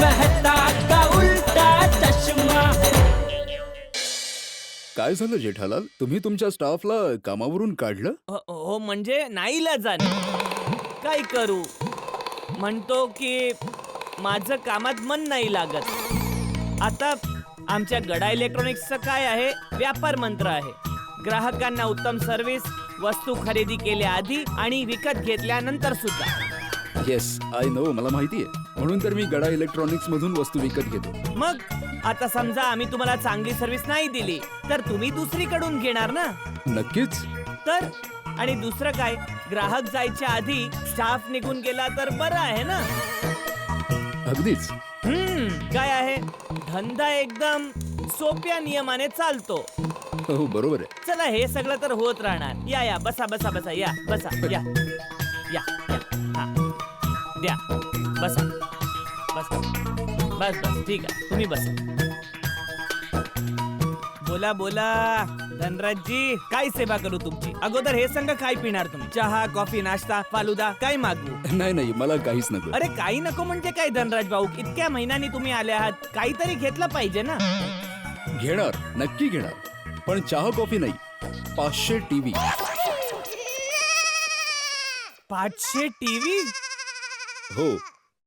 मेहता का उल्टा चष्मा. काय झालं जेठालाल, तुम्ही तुमच्या स्टाफला कामावरून काढलं? हो म्हणजे नाईलाजाने. काय करू, म्हणतो की माझं कामात मन नाही लागत. आता आमच्या गडा इलेक्ट्रॉनिक्सचं काय आहे, व्यापार मंत्र आहे. ग्राहकांना उत्तम सर्व्हिस, वस्तू खरेदी केल्या आधी आणि विकत घेतल्यानंतर सुद्धा. येस, आय नो, मला माहिती आहे. म्हणून तर मी गडा इलेक्ट्रॉनिक्स मधून वस्तू विकत घेतो. मग आता समजा आम्ही तुम्हाला चांगली सर्व्हिस नाही दिली तर तुम्ही दुसरीकडून घेणार ना. नक्कीच. तर आणि दुसरं काय, ग्राहक जायच्या आधी स्टाफ निघून गेला तर बरं आहे ना. अगदीच. काय आहे, धंदा एकदम सोप्या नियमाने चालतो. हो बरोबर आहे. चला हे सगळं तर होत राहणार. या या बसा बसा बसा, या बसा, या या या, हा द्या, बसा बसा, बस बस ठीक आहे, तुम्ही बसा. बोला बोला धनराजजी, काय सेवा करू तुमची. अगोदर हे सांगा, काय पिणार तुम्ही, चहा, कॉफी, नाश्ता, फालुदा, काय मागवू. नाही नाही, मला काहीच नको. अरे काही नको म्हणजे काय धनराज भाऊ, इतक्या महिन्यांनी तुम्ही आले आहात, काहीतरी घेतलं पाहिजे ना. घेणार, नक्की घेणार, पण चहा कॉफी नाही. 500 टीव्ही. 500 टीव्ही. हो,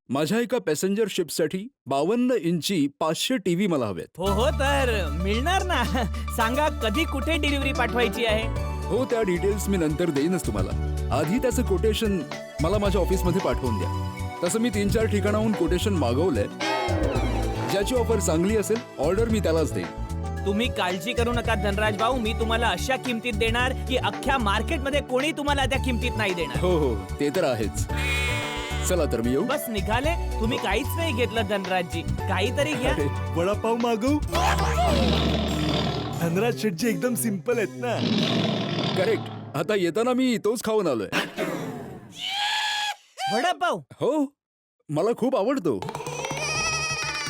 माझ्या एका पॅसेंजर शिपसाठी 52 इंची 500 टीव्ही मला हवेत. हो हो, तर मिळणार ना. सांगा कधी कुठे डिलिव्हरी पाठवायची आहे. हो, त्या डिटेल्स मी नंतर देईनच तुम्हाला. आधी त्याचं कोटेशन मला माझ्या ऑफिसमध्ये पाठवून द्या. तसं मी 3-4 ठिकाणाहून कोटेशन मागवलंय. ज्याची ऑफर चांगली असेल, ऑर्डर मी त्यालाच देईन. तुम्ही काळजी करू नका धनराज भाऊ, मी तुम्हाला अशा किमतीत देणार की अख्ख्या मार्केटमध्ये कोणी तुम्हाला त्या किमतीत नाही देणार. हो हो, ते तर आहेच. चला तर मी येऊ. बस निघाले, तुम्ही काहीच नाही घेतलं धनराजजी, काहीतरी घ्या. वडापाव मागवू. धनराज शेटजी एकदम सिंपल आहेत ना. करेक्ट. आता येताना मी तोच खाऊन आलोय. वडापाव. हो, मला खूप आवडतो.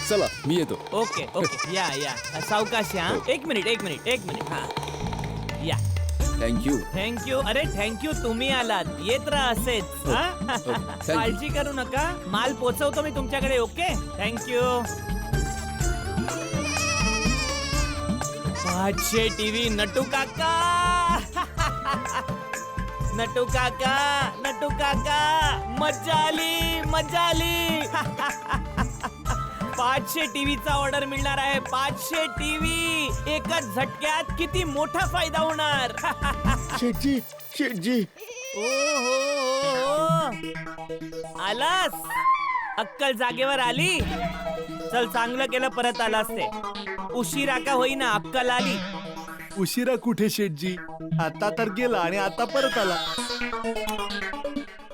चला मी येतो. ओके ओके, या या सावकाश या. एक मिनिट हा या. थँक्यू. थँक्यू. अरे थँक्यू, तुम्ही आलात, येत राहा असेच. हा? you. काळजी करू नका, माल पोचवतो मी तुमच्याकडे. Okay, thank you. 500 टीव्ही. नटू काका, नटू काका, नटू काका, मजा आली, मजा आली. 500 टीव्हीचा ऑर्डर मिळणार आहे. 500 टीव्ही एकच झटक्यात. किती मोठा फायदा होणार. शेटजी, शेटजी. ओ आलास, अक्कल जागेवर आली. चल, चांगलं केलं परत आलास ते. उशिरा का होईना, अक्कल आली. उशिरा कुठे शेटजी, आता तर गेला आणि आता परत आला.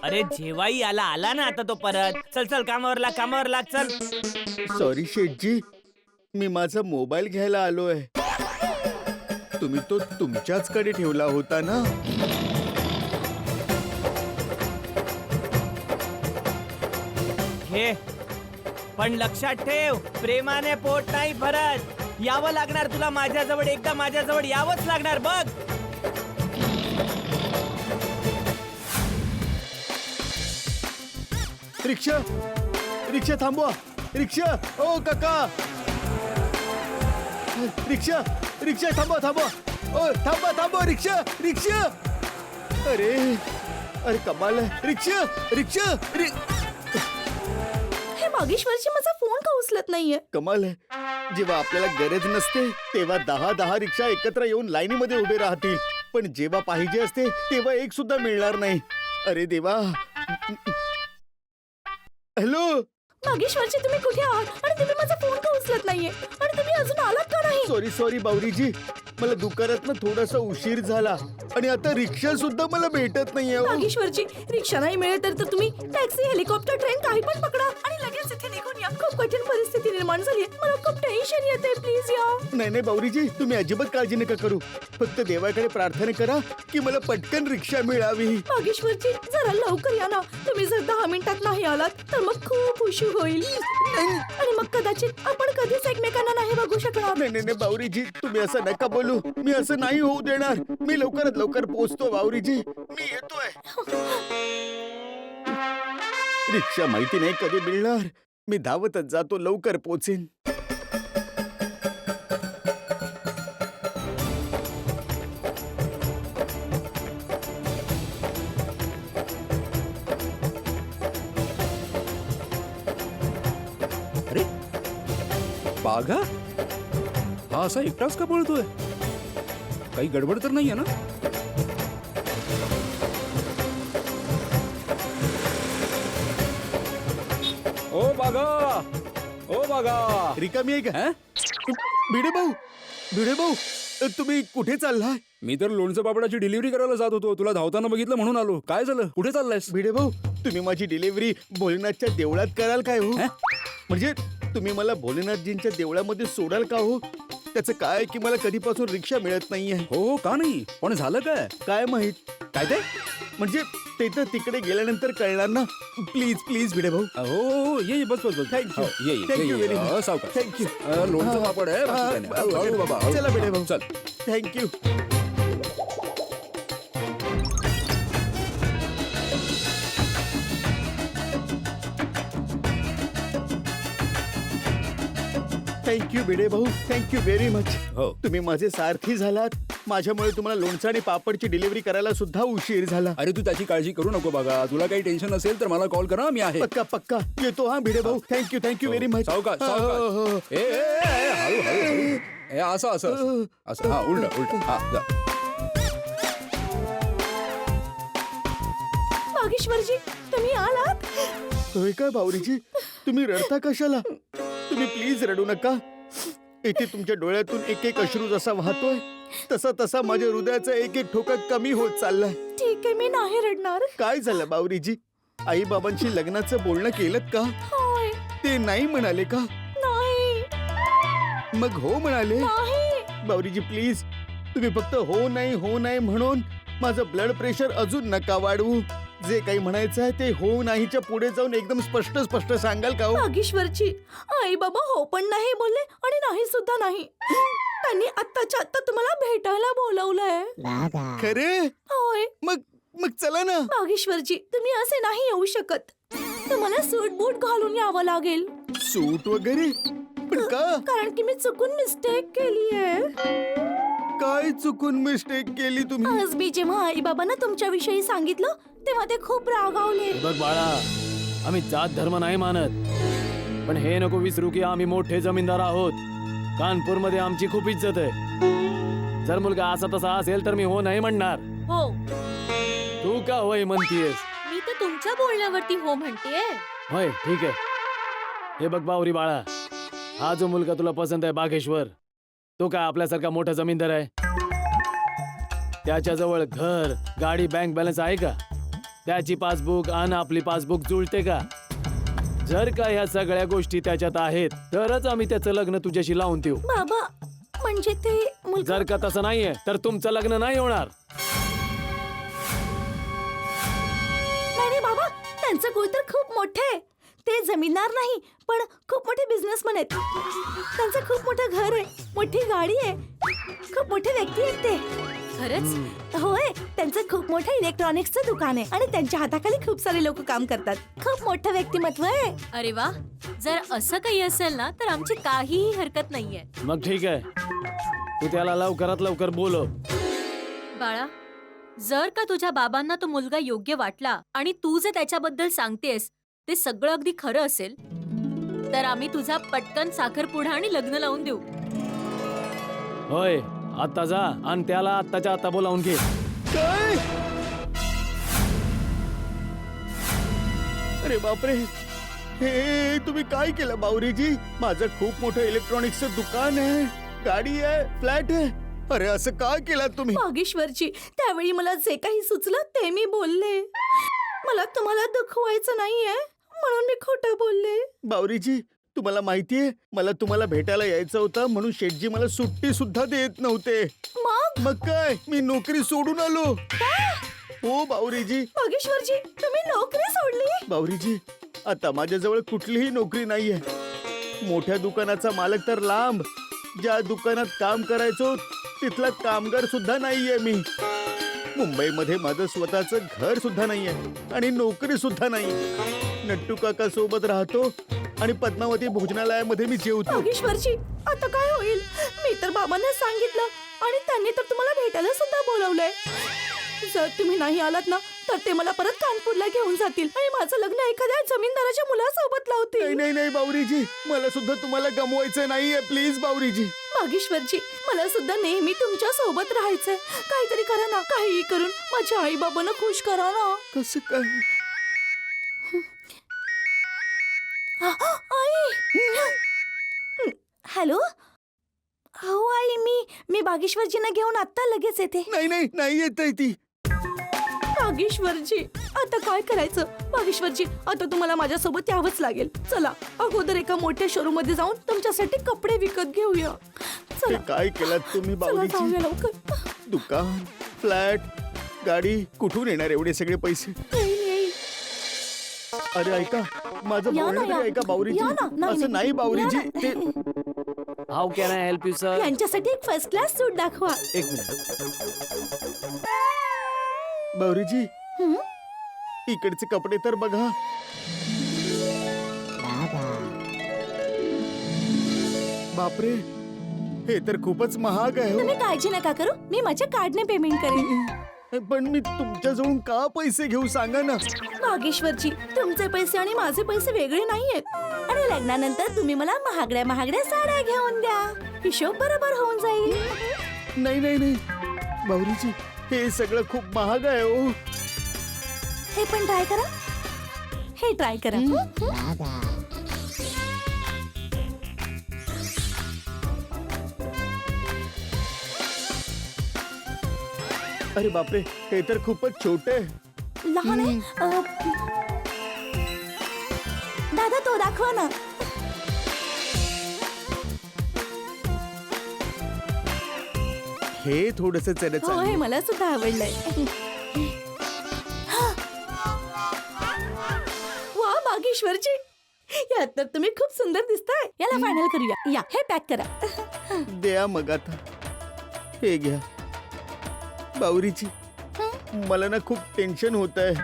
अरे जेव्हाही आला ना आता तो परत. चल चल, कामावर लाग, चल. सॉरी शेटजी, मी माझा मोबाईल घ्यायला आलोय. तुम्ही तो तुमच्याच कडे ठेवला होता ना. घे, पण लक्षात ठेव, प्रेमाने पोट नाही भरत. यावं लागणार तुला माझ्याजवळ, एकदा माझ्याजवळ यावंच लागणार बघ. रिक्षा, रिक्षा थांबवा. रिक्षा, ओ काका. रिक्षा, रिक्षा थांबवा, थांबवा. ओ थांबवा, रिक्षा, रिक्षा. अरे अरे कमाल आहे. रिक्षा, रिक्षा. हे मागेश्वरची माझा फोन का उचलत नाहीये. कमाल आहे. जेव्हा आपल्याला गरज नसते तेव्हा 10 रिक्षा एकत्र येऊन लाईनीमध्ये उभे राहतील, पण जेव्हा पाहिजे असते तेव्हा एक सुद्धा मिळणार नाही. अरे देवा. हॅलो मागेश्वरची, तुम्ही कुठे आहात आणि तुम्ही माझा फोन का उचलत नाहीये आणि तुम्ही अजून आलात का नाही. सॉरी बावरीजी, मला दुकानात थोडासा उशीर झाला आणि आता रिक्षा सुद्धा मला भेटत नाहीये. मागेश्वरची, रिक्षा नाही मिळेल तर तुम्ही टॅक्सी, हेलिकॉप्टर, ट्रेन काही पण पकडा आणि लगेच इथे निघून या. खूप कठीण परिस्थिती निर्माण झाली आहे, मला खूप टेन्शन येते. प्लीज या. नाही बावरीजी, तुम्ही अजिबात काळजी नका करू. फक्त देवाकडे प्रार्थना करा की मला पटकन रिक्षा मिळावी. मागेश्वरची, जरा लवकर या ना. तुम्ही जर 10 मिनिटात नाही आलात तर मग खूप उशीर होईल आणि मग कदाचित आपण कधीच एकमेकांना नाही बघू शकणार. नाही बावरीजी, तुम्ही असं नका बोलू. मी असं नाही होऊ देणार. मी लवकरात लवकर पोहोचतो बावरीजी. मी येतोय. रिक्षा माहिती नाही कधी मिळणार. मी धावतच जातो, लवकर पोचेन. अरे बाघा हा असा एकटाच का पळतोय? काही गडबड तर नाहीये ना? ओ बाघा, ओ बाघा. रिकामी आहे का? हं? भिडे भाऊ, तुम्ही कुठे चाललाय? मी तर लोणचं पापडाची डिलिव्हरी करायला जात होतो. तुला धावताना बघितलं म्हणून आलो. काय झालं? कुठे चाललायस? भिडे भाऊ, तुम्ही माझी डिलिव्हरी भोलेनाथच्या देवळात कराल काय हो? हं? म्हणजे तुम्ही मला भोलेनाथजींच्या देवळामध्ये सोडाल का हो? त्याचं काय की मला कधीपासून रिक्षा मिळत नाहीये. हो का नाही, पण झालं काय? काय माहित? काय ते? म्हणजे ते तर तिकडे गेल्यानंतर कळणार ना. प्लीज प्लीज भिडे भाऊ. हो हो, ये ये, बस बस बस. Thank you. हो, ये, ये, Thank ये, you ये. very much. सावकाश. Thank you. लोणचं पापड आहे, बाकी काय नाही. हळू, हळू बाबा, हळू. चला भिडे भाऊ. चल. थँक्यू. थँक्यू भिडे भाऊ, थँक्यू व्हेरी मच. हो. तुम्ही माझे सारथी झालात. माझ्यामुळे तुम्हाला लोणचं आणि पापडची डिलिव्हरी करायला सुद्धा उशीर झाला. अरे तू त्याची काळजी करू नको बाबा. तुला काही टेन्शन असेल तर मला कॉल करा, मी आहे. पक्का पक्का येतो हा भिडे भाऊ. Thank you thank you very much. सावकाश हो, हो, सावकाश. हो. ए, ए, ए, हळू हळू हळू. ए, असं असं असं. असं हा, उलट उलट. हा जा. बागेश्वरजी तुम्ही आलात? होय का बावरीजी? तुम्ही रडता कशाला? तुम्ही प्लीज रडू नका. इथे तुमच्या डोळ्यातून एक एक अश्रू जसा वाहतोय तसा तसा माझ्या हृदयाचा एक एक ठोका कमी होत चाललाय. ठीक आहे, मी नाही रडणार. काय झालं बावरीजी? आई बाबांशी लग्नाचं बोलणं केलं का? होय. ते नाही म्हणाले का? नाही मग हो म्हणाले? नाही. बावरीजी प्लीज तुम्ही फक्त हो नाही म्हणून माझं ब्लड प्रेशर अजून नका वाढवू. जे काही म्हणायचं आहे ते हो नाहीच्या पुढे जाऊन एकदम स्पष्ट स्पष्ट सांगाल का हो? बागेश्वरजी आई बाबा हो पण नाही बोलले आणि नाही सुद्धा नाही. त्यांनी आत्ताच्या आत्ता तुम्हाला भेटायला बोलवलंय. खरे? होय. मग मग चला ना. बागेश्वरजी तुम्ही असे नाही येऊ शकत. तुम्हाला सूट बूट घालून यावं लागेल. सूट वगैरे? पण का? कारण की मी चुकून मिस्टेक केली आहे. काय चुकून मिस्टेक केली तुम्ही? आज मी जेव्हा आई बाबांना तुमच्याविषयी सांगितलं तेव्हा ते खूप रागावले. बघ बाळा, आम्ही जात धर्म नाही मानत, पण हे नको विसरू की आम्ही मोठे जमीनदार आहोत. कानपूर मध्ये आमची खूप इज्जत आहे. जर मुलगा असा तसा असेल तर मी हो नाही म्हणणार. हो, तू का होय म्हणतीयस? मी तर तुमच्या बोलण्यावरती हो म्हणतेय. होय ठीक आहे. हे बघ बावरी बाळा, हा जो मुलगा तुला पसंत आहे बागेश्वर, तो काय आपल्यासारखा मोठा जमीनदार आहे? त्याच्याजवळ घर, गाडी, बँक बॅलन्स आहे का? त्याची पासबुक आणि आपली पासबुक जुळते का? जर का ह्या सगळ्या गोष्टी त्याच्यात आहेत तरच आम्ही त्याचं लग्न तुझ्याशी लावून देऊ. बाबा म्हणजे ते मुलगा जर का तसं नाहीये तर तुमचं लग्न नाही होणार. नाही नाही बाबा, त्यांचं कुळ तर खूप मोठे आहे. ते जमीनदार नाही पण खूप मोठे बिझनेसमॅन आहेत. त्यांचं खूप मोठं घर आहे, मोठी गाडी आहे, खूप मोठे व्यक्ती आहेत ते. खरंच? होय, त्यांचं खूप मोठं इलेक्ट्रॉनिक्सचं दुकान आहे आणि त्यांच्या हाताखाली खूप सारे लोक काम करतात. खूप मोठं व्यक्तिमत्व आहे. अरे वा, जर असं काही असेल ना तर आमची काहीही हरकत नाहीये. मग ठीक आहे, तू त्याला लवकरात लवकर बोलव. बाळा, जर का तुझ्या बाबांना तो मुलगा योग्य वाटला आणि तू जे त्याच्याबद्दल सांगतेस ते सगळं अगदी खरं असेल तर आम्ही तुझा पटकन साखरपुडा आणि लग्न लावून देऊ. होय, आता जा आणि त्याला आत्ताच्या आता बोलावून घे. काय? अरे बापरे, हे तुम्ही काय केलं बावरीजी? माझं खूप मोठं इलेक्ट्रॉनिक्सचं दुकान आहे, गाडी आहे, फ्लॅट आहे. अरे असं काय केलं तुम्ही? बागेश्वरजी त्यावेळी मला जे काही सुचलं ते मी बोलले. मला तुम्हाला दुखवायचं नाहीये म्हणून मी खोटं बोलले. बावरीजी तुम्हाला माहितीये मला तुम्हाला भेटायला यायचं होतं म्हणून शेठजी मला सुट्टी सुद्धा देत नव्हते. मग काय मी नोकरी सोडून आलो. हो बावरीजी. बागेश्वरजी तुम्ही नोकरी सोडली? बावरीजी आता माझ्याजवळ कुठलीही नोकरी नाहीये. मोठ्या दुकानाचा मालक तर लांब, ज्या दुकानात काम करायचो तिथला कामगार सुद्धा नाहीये मी. मुंबईमध्ये माझं स्वतःचं घर सुद्धा नाहीये आणि नोकरी सुद्धा नाही. नट्टू काका सोबत राहतो आणि पद्मावती भोजनालयामध्ये मी जेवतो. योगेश्वरजी आता काय होईल? मी तर बाबांना सांगितलं आणि त्यांनी तर तुम्हाला भेटायला सुद्धा बोलवलंय. जर तुम्ही नाही आलात ना तर ते मला परत कानपूरला घेऊन जातील आणि माझं लग्न एखाद्या जमीनदाराच्या मुलासोबत नाही लावतील. नाही नाही बावरीजी, मला सुद्धा तुम्हाला गमवायचं नाहीये. प्लीज बावरीजी. बागेश्वरजी मला सुद्धा नेहमी तुमच्या सोबत राहायचंय. काहीतरी करा ना, काहीही करून माझ्या आई बाबांना खुश करा ना. कसं काय? आई हॅलो. हो आई, मी बागेश्वरजींना घेऊन आता लगेच येते. नाही नाही नाही येतय ती. बागेश्वरजी आता काय करायचं? बागेश्वरजी आता तुम्हाला माझ्यासोबत यावंच लागेल. चला अगोदर एका मोठ्या शोरूम मध्ये जाऊन तुमच्यासाठी कपडे विकत घेऊया. ते चला काय केलात तुम्ही चला बावरीजी? जाऊया लवकर. दुकान, फ्लॅट, गाडी, कुठून येणार एवढे सगळे पैसे? येईल. अरे ऐका, माझं या ना, बोलणं या. तरी ऐका बावरीजी. या ना. नाही, असं नाही बावरीजी. या ना. ते how can I help you sir? यांच्यासाठी एक फर्स्ट क्लास सूट दाखवा. एक मिनिट. बावरीजी हं? इकडचे कपडे तर बघा. बापरे, हे तर खूपच महाग आहे हो. तुम्ही काळजी नका करू, मी माझ्या कार्डने पेमेंट करेन. पण मी तुमच्याजवळून का पैसे घेऊ सांगा ना. बागेश्वरजी तुमचे पैसे आणि माझे पैसे वेगळे नाहीयेत. आणि लग्नानंतर तुम्ही मला महागड्या महागड्या साड्या घेऊन द्या. हिशोब बरोबर होऊन जाईल. नाही नाही नाही बावरीजी, हे सगळं खूप महाग आहे हो. हे पण ट्राय करा. हे ट्राय करा. अरे बापरे, हे तर खूपच छोटे आहे. लहान आहे. दादा तो दाखवा ना. हे थोडस हो हे मला सुद्धा आवडलंय. वा बागेश्वरजी, यात तर तुम्ही खूप सुंदर दिसताय. याला फायनल करूया. या हे पॅक करा. द्या मग आता. हे घ्या बावरीची. मला ना खूप टेन्शन होत आहे.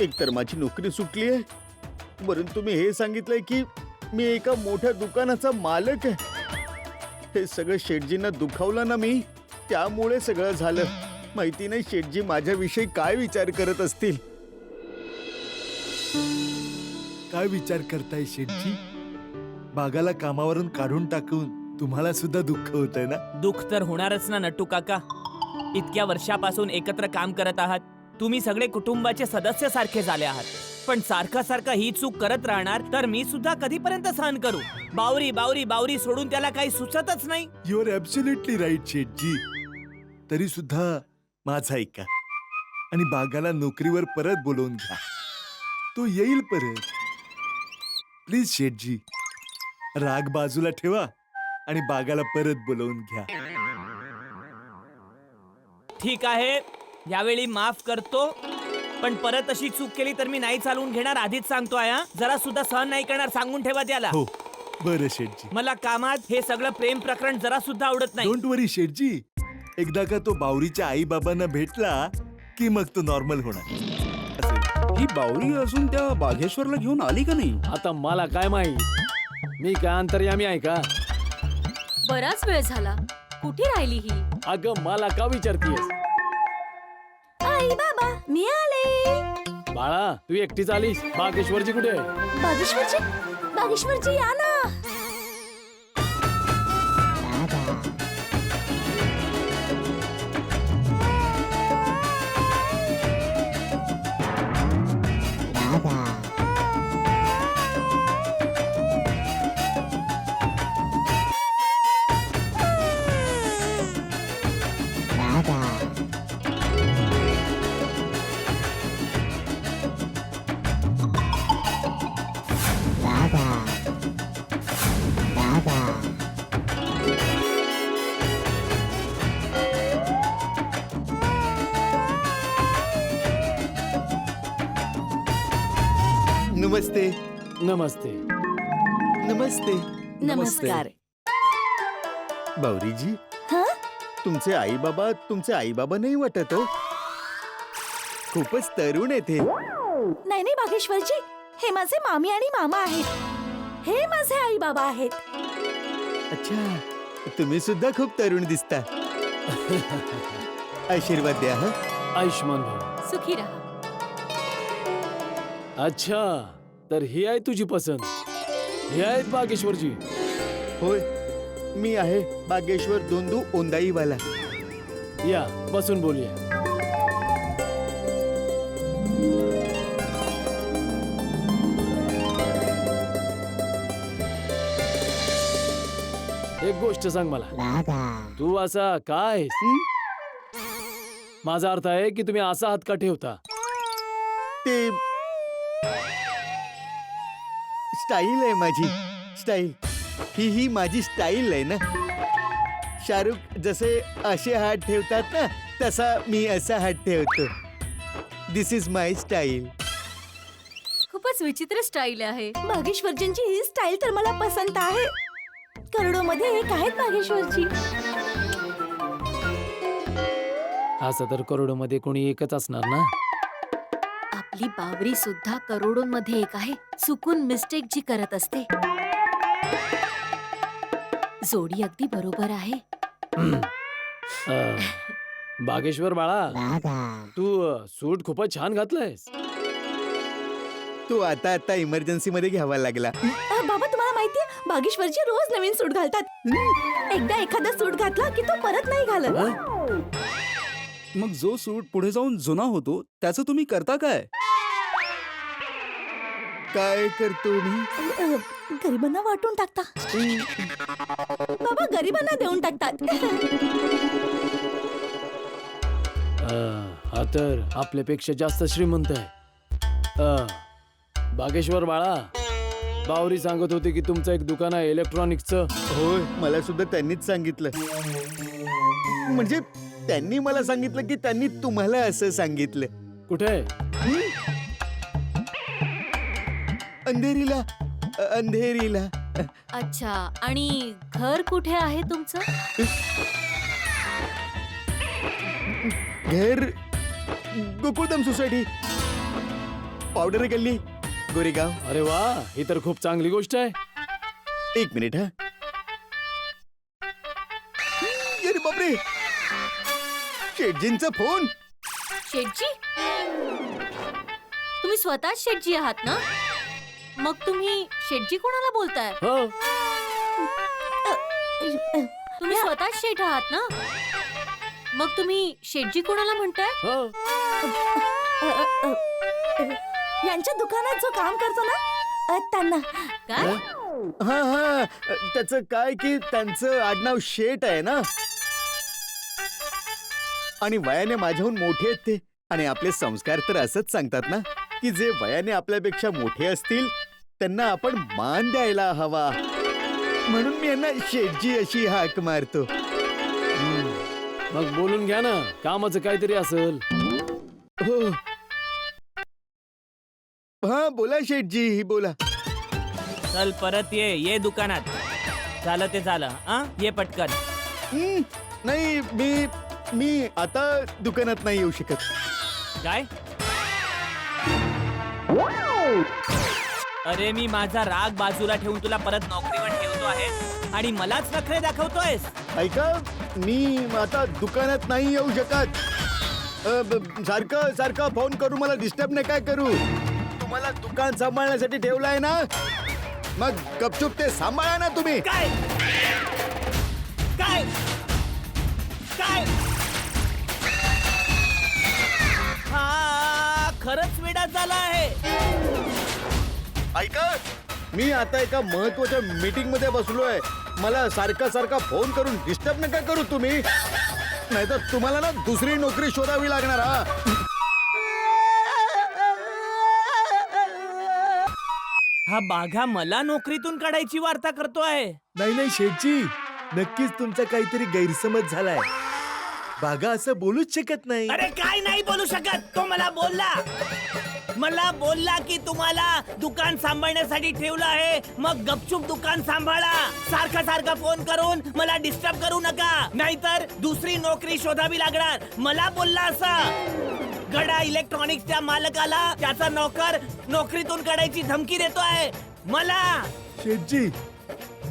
एकतर माझी नोकरी सुटली आहे, वरून तुम्ही हे सांगितलंय की मी एका मोठ्या दुकानाचा मालक आहे. हे सगळं शेठजींना दुखावलं ना मी, त्यामुळे सगळं झालं. माहिती नाही शेठजी माझ्याविषयी काय विचार करत असतील. काय विचार करताय शेठजी? बागाला कामावरून काढून टाकून तुम्हाला सुद्धा दुःख होतंय ना? दुःख तर होणारच ना नट्टू काका. इतक्या वर्षापासून एकत्र काम करत आहात. तुम्ही सगळे कुटुंबाचे सदस्य सारखे झाले आहात. पण सारखं सारखं ही चूक करत राहणार तर मी सुद्धा कधीपर्यंत सहन करू? बावरी बावरी बावरी सोडून त्याला काही सुचतच नाही. यू आर ॲब्सोल्युटली राईट शेठजी. तरी सुद्धा माझा ऐका आणि बागाला नोकरीवर परत बोलवून घ्या. तो येईल परत. प्लीज शेठजी, राग बाजूला ठेवा आणि बागाला परत बोलवून घ्या. ठीक आहे, यावेळी माफ करतो. पण परत अशी चूक केली तर मी नाही चालवून घेणार. आधीच सांगतोय. जरा सुद्धा सहन नाही करणार. सांगून ठेवा त्याला. हो बरं शेठजी. मला कामात हे सगळं प्रेम प्रकरण जरा सुद्धा आवडत नाही. डोंट वरी शेठजी. एकदा का तो बावरीच्या आई बाबांना भेटला की मग तो नॉर्मल होणार. असेल. ही बावरी अजून त्या बागेश्वरला घेऊन आली का नाही? आता मला काय माहित, मी काय अंतर्यामी आहे का? बराच वेळ झाला. कुठे राहिली ही? अगं मला का विचारतीयस? आई बाबा मी आले. बाळा तू एकटीच आलीस? बागेश्वरजी कुठे आहे? बागेश्वरजी बागेश्वरजी या ना. नमस्ते. नमस्ते. नमस्ते. नमस्कार. बावरीजी, हा तुमचे आई बाबा नाही वाटत हो. खूपच तरुण आहेत हे. नाही नाही बागेश्वरजी, हे माझे मामी आणि मामा आहेत. हे माझे आई बाबा आहेत. अच्छा, तुम्ही सुद्धा खूप तरुण दिसता. आशीर्वाद द्या हा. आयुष्मान भव. सुखी राहा. अच्छा, तर ही आहे तुझी पसंत. ही आहेत बागेश्वरजी. होय, मी आहे बागेश्वर दोंदू ओंदाईवाला. या बसून बोलूया. एक गोष्ट सांग मला, तू असा काय? माझा अर्थ आहे की तुम्ही असा हात का ठेवता? ते स्टाईल आहे माझी. स्टाईल ही माझी स्टाईल आहे ना. शाहरुख जसे असे हात ठेवतात ना, तसा मी असा हात ठेवतो. दिस इज माय स्टाईल. खूपच विचित्र स्टाईल आहे. बागेश्वरजींची ही स्टाईल तर मला पसंत आहे. करोडोमध्ये एक आहेत बागेश्वरजी. असं तर करोडोमध्ये कोणी एकच असणार ना. आपली बावरी सुद्धा करोडोंमध्ये एक आहे. चुकून मिस्टेक जी करत असते. जोडी अगदी बरोबर आहे. बागेश्वर बाळा, तू सूट खूपच छान घातलंयस. तो आता इमर्जन्सी मध्ये घ्यावा लागला. बाबा तुम्हाला माहितीये बागेश्वरजी रोज नवीन सूट घालतात. एकदा एखादा सूट घातला की तो परत नाही घालत. मग जो सूट पुढे जाऊन जुना होतो त्याचं तुम्ही करता काय? काय करतो मी? गरिबांना वाटून टाकता. बाबा गरिबांना देऊन टाकतात. हा तर आपल्यापेक्षा जास्त श्रीमंत आहे. बागेश्वर बाळा, बावरी सांगत होते की तुमचं एक दुकान आहे इलेक्ट्रॉनिक्सचं. होय, मला सुद्धा त्यांनीच सांगितलं. म्हणजे त्यांनी मला सांगितलं की त्यांनी तुम्हाला असं सांगितलं. कुठे? अंधेरीला. अंधेरीला. अच्छा, आणि घर कुठे आहे तुमचं? घर गोकुळधाम सोसायटी, पावडर गल्ली, गोरेगाव. अरे वा, ही तर खूप चांगली गोष्ट आहे. एक मिनिट हा. अरे बापरे, शेटजींचा फोन. शेटजी? तुम्ही स्वतः शेटजी आहात ना? मग तुम्ही शेटजी कोणाला बोलताय? हो, तुम्ही स्वतः शेठ आहात ना? मग तुम्ही शेटजी कोणाला म्हणताय? हो. यांच्या दुकानात जो काम करतो ना त्यांना. काय? हा, त्याचं काय की त्यांचं आडनाव शेट आहे ना. आणि वयाने माझ्याहून मोठे आहेत ते. आणि आपले संस्कार तर असंच सांगतात ना की जे वयाने आपल्यापेक्षा मोठे असतील त्यांना आपण मान द्यायला हवा. म्हणून मी यांना शेटजी अशी हाक मारतो. मग बोलून घ्या ना, कामाचं काहीतरी असेल. हो, हा बोला शेटजी, बोला. चल परत ये दुकानात. झालं ते झालं. ये पटकन. नाही, मी आता दुकानात नाही येऊ शकत. काय? अरे मी माझा राग बाजूला ठेवून तुला परत नोकरीवर ठेवतो आहे आणि मलाच नखरे दाखवतोयस. ऐका, मी आता दुकानात नाही येऊ शकत. सारखं फोन करू मला डिस्टर्ब नाही काय करू. तुम्हाला दुकान सांभाळण्यासाठी ठेवलंय ना, मग गपचूप ते सांभाळा ना तुम्ही. काय काय काय? हा खरंच वेडा झाला आहे. ऐका, मी आता एका महत्वाच्या मीटिंग मध्ये बसलोय. मला सारखा फोन करून डिस्टर्ब नका करू तुम्ही, नाहीतर तुम्हाला ना दुसरी नोकरी शोधावी लागणार. हा बाघा मला नोकरीतून काढायची वार्ता करतोय. नाही शेठजी, नक्कीच तुमचा काहीतरी गैरसमज झालाय. बागा असं बोलूच शकत नाही. अरे काय नाही बोलू शकत. तो मला बोलला की तुम्हाला दुकान सांभाळण्यासाठी ठेवलं आहे, मग गपचूप दुकान सांभाळा. सारखा फोन करून मला डिस्टर्ब करू नका, नाहीतर दुसरी नोकरी शोधावी लागणार. मला बोलला असं. गडा इलेक्ट्रॉनिक्सच्या मालकाला त्याचा नोकर नोकरीतून काढायची धमकी देतोय मला. शेठजी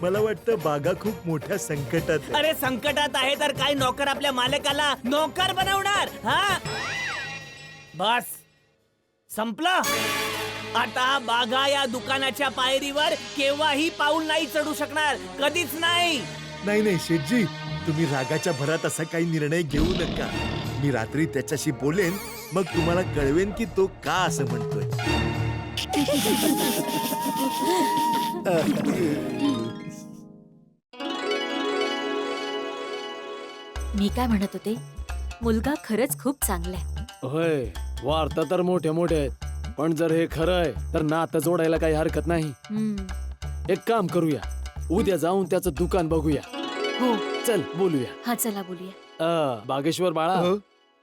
मला वाटतं बागा खूप मोठ्या संकटात आहे. अरे संकटात आहे तर काय नोकर आपल्या मालकाला नोकर बनवणार? हा बस संपलं. आता बागा या दुकानाच्या पायरीवर केव्हाही पाऊल नाही चढू शकणार, कधीच नाही. नाही नाही शेठजी, तुम्ही रागाच्या भरात असा काही निर्णय घेऊ नका. मी रात्री त्याच्याशी बोलेन, मग तुम्हाला कळवेन की तो का असं म्हणतोय. मी काय म्हणत होते, मुलगा खरंच खूप चांगला आहे. होय, वार्ता तर मोठ्या मोठ्या आहेत, पण जर हे खरं आहे तर नातं जोडायला काही हरकत नाही. हम्म. एक काम करूया, उद्या जाऊन त्याचं दुकान बघूया. हो, चल बोलूया. हा चला बोलूया. बागेश्वर बाळा, हो?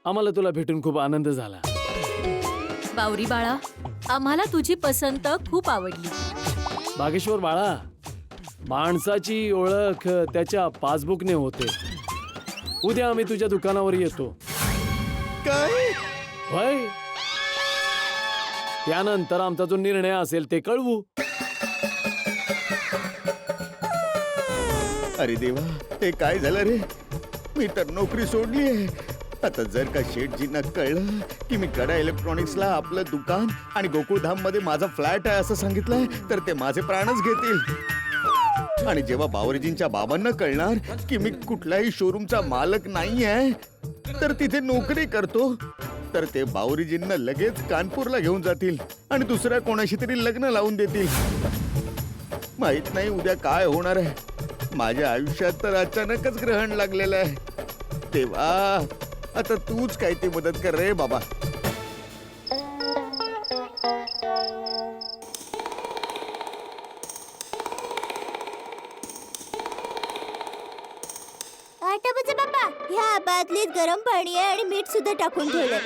आम्हाला तुला भेटून खूप आनंद झाला. बावरी बाळा, आम्हाला तुझी पसंत खूप आवडली. बागेश्वर बाळा, माणसाची ओळख त्याच्या पासबुकने होते. उद्या आम्ही तुझ्या दुकानावर येतो. काय? होय, त्यानंतर आमचा जो निर्णय असेल ते कळवू. अरे देवा, हे काय झालं रे? मी तर नोकरी सोडली आहे. आता जर का शेठजींना कळलं की मी गडा इलेक्ट्रॉनिक्सला आपलं दुकान आणि गोकुळधाम मध्ये माझा फ्लॅट आहे असं सांगितलंय, तर ते माझे प्राणच घेतील. आणि जेव्हा बावरीजींच्या बाबांना कळणार की मी कुठल्याही शोरूमचा मालक नाही आहे, तर तिथे नोकरी करतो, तर ते बावरीजींना लगेच कानपूरला घेऊन जातील आणि दुसऱ्या कोणाशी तरी लग्न लावून देतील. माहित नाही उद्या काय होणार आहे. माझ्या आयुष्यात तर अचानकच ग्रहण लागलेलं आहे. तेव्हा आता तूच काय ती मदत कर रे बाबा. आठवचे बाबा, ह्या बादलीत गरम पाणी आहे आणि मीठ सुद्धा टाकून ठेवलंय.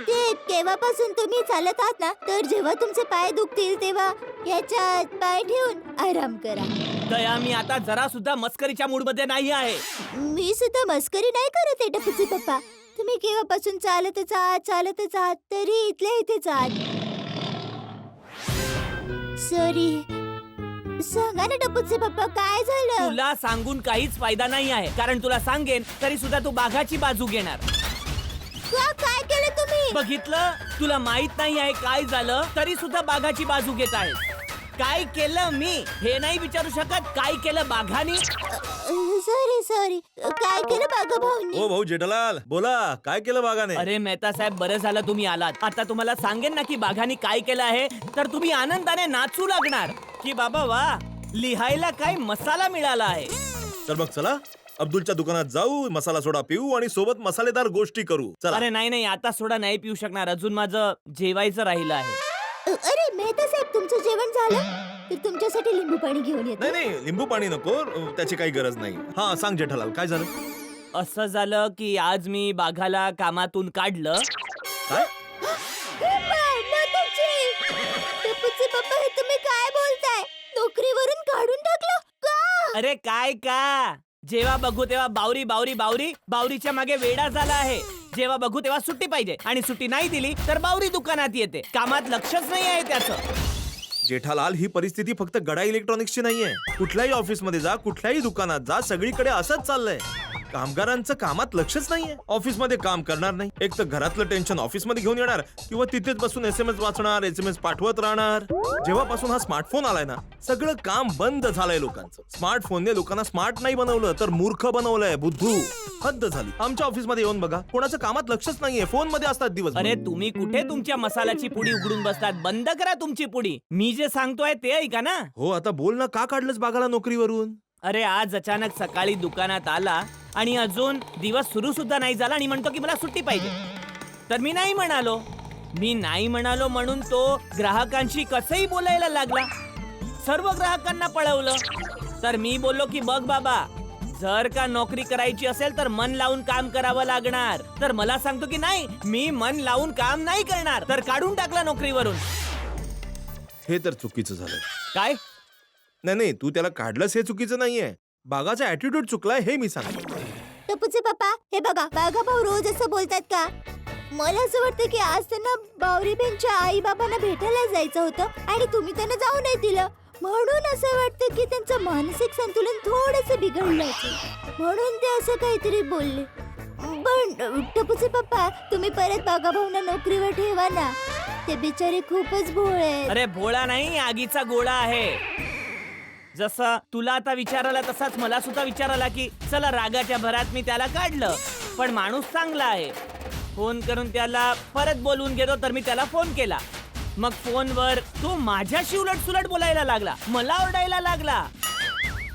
ते केव्हापासून तुम्ही चालत आहात ना, तर जेव्हा तुमचे पाय दुखतील तेव्हा याच्यात पाय ठेवून आराम करा. दया, मी आता जरा सुद्धा मस्करीच्या मूड मध्ये नाही आहे. मी सुद्धा मस्करी नाही करत आहे टपूचे पप्पा. तुम्ही केव्हापासून चालतच आहात तरी इथल्या इथेच आहात. सॉरी. सांगा ना टपूचे पप्पा, काय झालं? तुला सांगून काहीच फायदा नाही आहे, कारण तुला सांगेन तरी सुद्धा तू बाघाची बाजू घेणार. काय केलं तुम्ही? बघितलं, तुला माहित नाही आहे काय झालं तरी सुद्धा बाघाची बाजू घेत आहे. काय केलं मी हे नाही विचारू शकत, काय केलं बाघानी? सॉरी. काय केलं बागा भाऊनी? ओ भाऊ जेठालाल, बोला काय केलं बागाने? अरे मेहता साहेब, बरं झालं तुम्ही आलात. आता तुम्हाला सांगेन ना की बाघानी काय केलं आहे, तर तुम्ही आनंदाने नाचू लागणार की बाबा वा, लिहायला काय मसाला मिळाला आहे. तर मग चला अब्दुलच्या दुकानात जाऊ, मसाला सोडा पिऊ आणि सोबत मसालेदार गोष्टी करू. चला. अरे नाही, आता सोडा नाही पिऊ शकणार, अजून माझं जेवायचं राहिलं आहे. अरे मेहता साहेब, तुमचं जेवण झालं तर तुमच्यासाठी लिंबू पाणी घेऊन येतो. नाही लिंबू पाणी नको, त्याची काही गरज नाही. हा सांग जेठालाल, काय झालं? असं झालं की आज मी बाघाला कामातून काढलं. काय? पप्पा, हे तुम्ही काय बोलताय? नोकरीवरून काढून टाकलं का? अरे काय का, जेव्हा बघू तेव्हा बावरीच्या मागे वेडा झाला आहे. जेव्हा बघू तेव्हा सुट्टी पाहिजे आणि सुट्टी नाही दिली तर बावरी दुकानात येते. कामात लक्षच नाही आहे त्याचं. जेठालाल, ही परिस्थिती फक्त गडा इलेक्ट्रॉनिक्सची नाहीये. कुठल्याही ऑफिसमध्ये जा, कुठल्याही दुकानात जा, सगळीकडे असंच चाललंय. कामगारांचं कामात लक्षच नाहीये. ऑफिसमध्ये काम करणार नाही, एक तर घरातलं टेन्शन ऑफिसमध्ये घेऊन येणार किंवा तिथेच बसून SMS वाचणार, SMS पाठवत राहणार. जेव्हापासून हा स्मार्टफोन आलाय ना, सगळं काम बंद झालंय लोकांचं. स्मार्टफोनने लोकांना स्मार्ट नाही बनवलं तर मूर्ख बनवलंय. बुद्धू, हद्द झाली. आमच्या ऑफिसमध्ये येऊन बघा, कोणाचं कामात लक्षच नाहीये, फोन मध्ये असतात दिवस. अरे तुम्ही कुठे तुमच्या मसाल्याची पुडी उघडून बसतात? बंद करा तुमची पुडी. मी जे सांगतोय ते ऐका ना. हो, आता बोल ना, का काढलंस बागाला नोकरीवरून? अरे आज अचानक सकाळी दुकानात आला आणि अजून दिवस सुरू सुद्धा नाही झाला आणि म्हणतो की मला सुट्टी पाहिजे. तर मी नाही म्हणालो म्हणून तो ग्राहकांशी कसंही बोलायला लागला. सर्व ग्राहकांना पळवलं. तर मी बोललो की बघ बाबा, जर का नोकरी करायची असेल तर मन लावून काम करावं लागणार. तर मला सांगतो की नाही, मी मन लावून काम नाही करणार. तर काढून टाकला नोकरीवरून. हे तर चुकीचं झालं. काय? नाही, तू त्याला काढलंस हे चुकीचं नाहीये. बागाचा ऍटिट्यूड चुकलाय हे मी सांगतो. टपूचे पप्पा, हे बघा, बागा भाऊ रोज असं बोलतात का? मला असं वाटतं की आज त्यांना बावरीबेनच्या आई बाबांना भेटायला जायचं होतं आणि तुम्ही त्यांना जाऊ नाही दिलं. म्हणून असं वाटतं की त्यांचं मानसिक संतुलन थोडंसं बिघडलं असेल. म्हणून ते असं काहीतरी बोलले. पण टपूचे पप्पा, तुम्ही परत बागाभाऊंना नोकरीवर ठेवा ना. ते बिचारे खूपच भोळे आहेत. अरे भोळा नाही, आगीचा गोळा आहे. जसं तुला आता विचार आला तसाच मला सुद्धा विचार आला की चला रागाच्या भरात मी त्याला काढलं. पण माणूस चांगला आहे. फोन करून त्याला परत बोलवून घेतो तर मी त्याला फोन केला. मग फोनवर तो माझ्याशी उलट बोलायला लागला, मला ओरडायला लागला.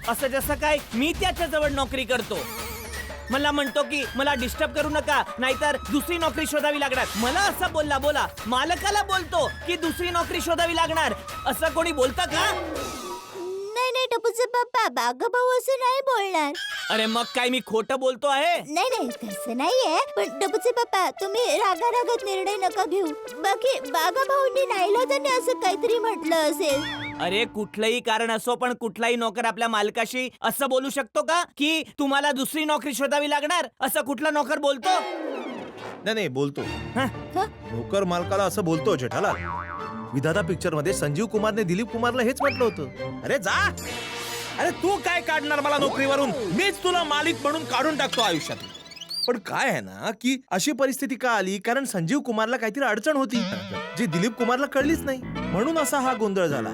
असं जसं काय मी त्याच्या जवळ नोकरी करतो. मला म्हणतो की मला डिस्टर्ब करू नका नाहीतर दुसरी नोकरी शोधावी लागणार. मला असं बोला मालकाला बोलतो की दुसरी नोकरी शोधावी लागणार. असं कोणी बोलतं का? नाही नाही टपूचे पप्पा, बागाभाऊ असं नाही बोलणार. अरे मग काय मी खोटं बोलतो आहे? नाही नाही तसं नाहीये. पण टपूचे पप्पा, तुम्ही रागारागात निर्णय नका घेऊ. बाकी बागाभाऊंनी नाईलाजाने असं काहीतरी म्हटलं असेल. अरे कुठलंही कारण असो पण कुठलाही नोकर आपल्या मालकाशी असं बोलू शकतो का की तुम्हाला दुसरी नोकरी शोधावी लागणार? असं कुठला नोकर बोलतो? नाही बोलतो. हं? नोकर मालकाला असं बोलतो जेठालाल. विधाता पिक्चर मध्ये संजीव कुमारने दिलीप कुमारला हेच म्हटलं होतं. अरे जा, अरे तू काय काढणार मला नोकरीवरून? मीच तुला मालिक म्हणून काढून टाकतो आयुष्यात. पण काय आहे ना की अशी परिस्थिती का आली कारण संजीव कुमारला काहीतरी अडचण होती जी दिलीप कुमारला कळलीच नाही. म्हणून असा हा गोंधळ झाला.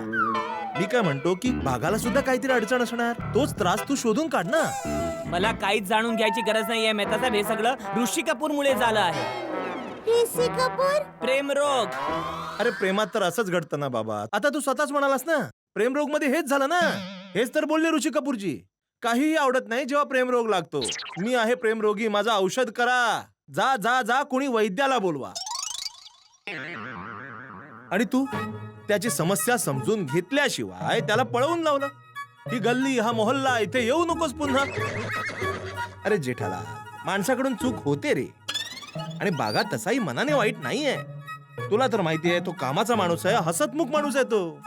मी काय म्हणतो की भागाला सुद्धा काहीतरी अडचण असणार. तोच त्रास तू शोधून काढ ना. मला काहीच जाणून घ्यायची गरज नाहीये मेहता साहेब. हे सगळं ऋषी कपूर मुळे झालं आहे. ऋषी कपूर? प्रेम रोग. अरे प्रेमात तर असंच घडतं ना बाबा. आता तू स्वतःच म्हणालास ना प्रेम रोग मध्ये हेच झालं ना. हेच तर बोलले ऋषी कपूरजी. काहीही आवडत नाही जेव्हा प्रेम रोग लागतो. मी आहे प्रेम रोगी, माझं औषध करा. जा जा जा, कोणी वैद्याला बोलवा. आणि तू त्याची समस्या समजून घेतल्याशिवाय त्याला पळवून लावलं. ही गल्ली हा मोहल्ला इथे येऊ नकोस पुन्हा. अरे जेठाला, माणसाकडून चूक होते रे. आणि बागा तसाही मनाने वाईट नाहीये. तुला तर माहितीये तो कामाचा माणूस आहे, हसतमुख माणूस आहे तो.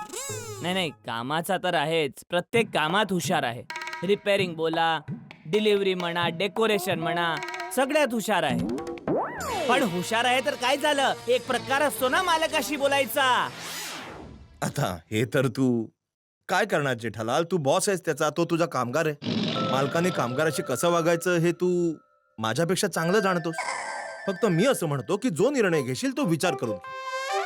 नाही कामाचा तर आहेच. प्रत्येक कामात हुशार आहे. रिपेअरिंग बोला, डिलिव्हरी म्हणा, डेकोरेशन म्हणा, सगळ्यात हुशार आहे. पण हुशार आहे तर काय झालं? एक प्रकार असतो ना मालकाशी बोलायचा. आता हे तर तू काय करणार जेठालाल? तू बॉस आहेस त्याचा, तो तुझा कामगार आहे. मालकाने कामगाराशी कसं वागायचं हे तू माझ्यापेक्षा चांगलं जाणतोस. फक्त मी असं म्हणतो की जो निर्णय घेशील तो विचार करून घे.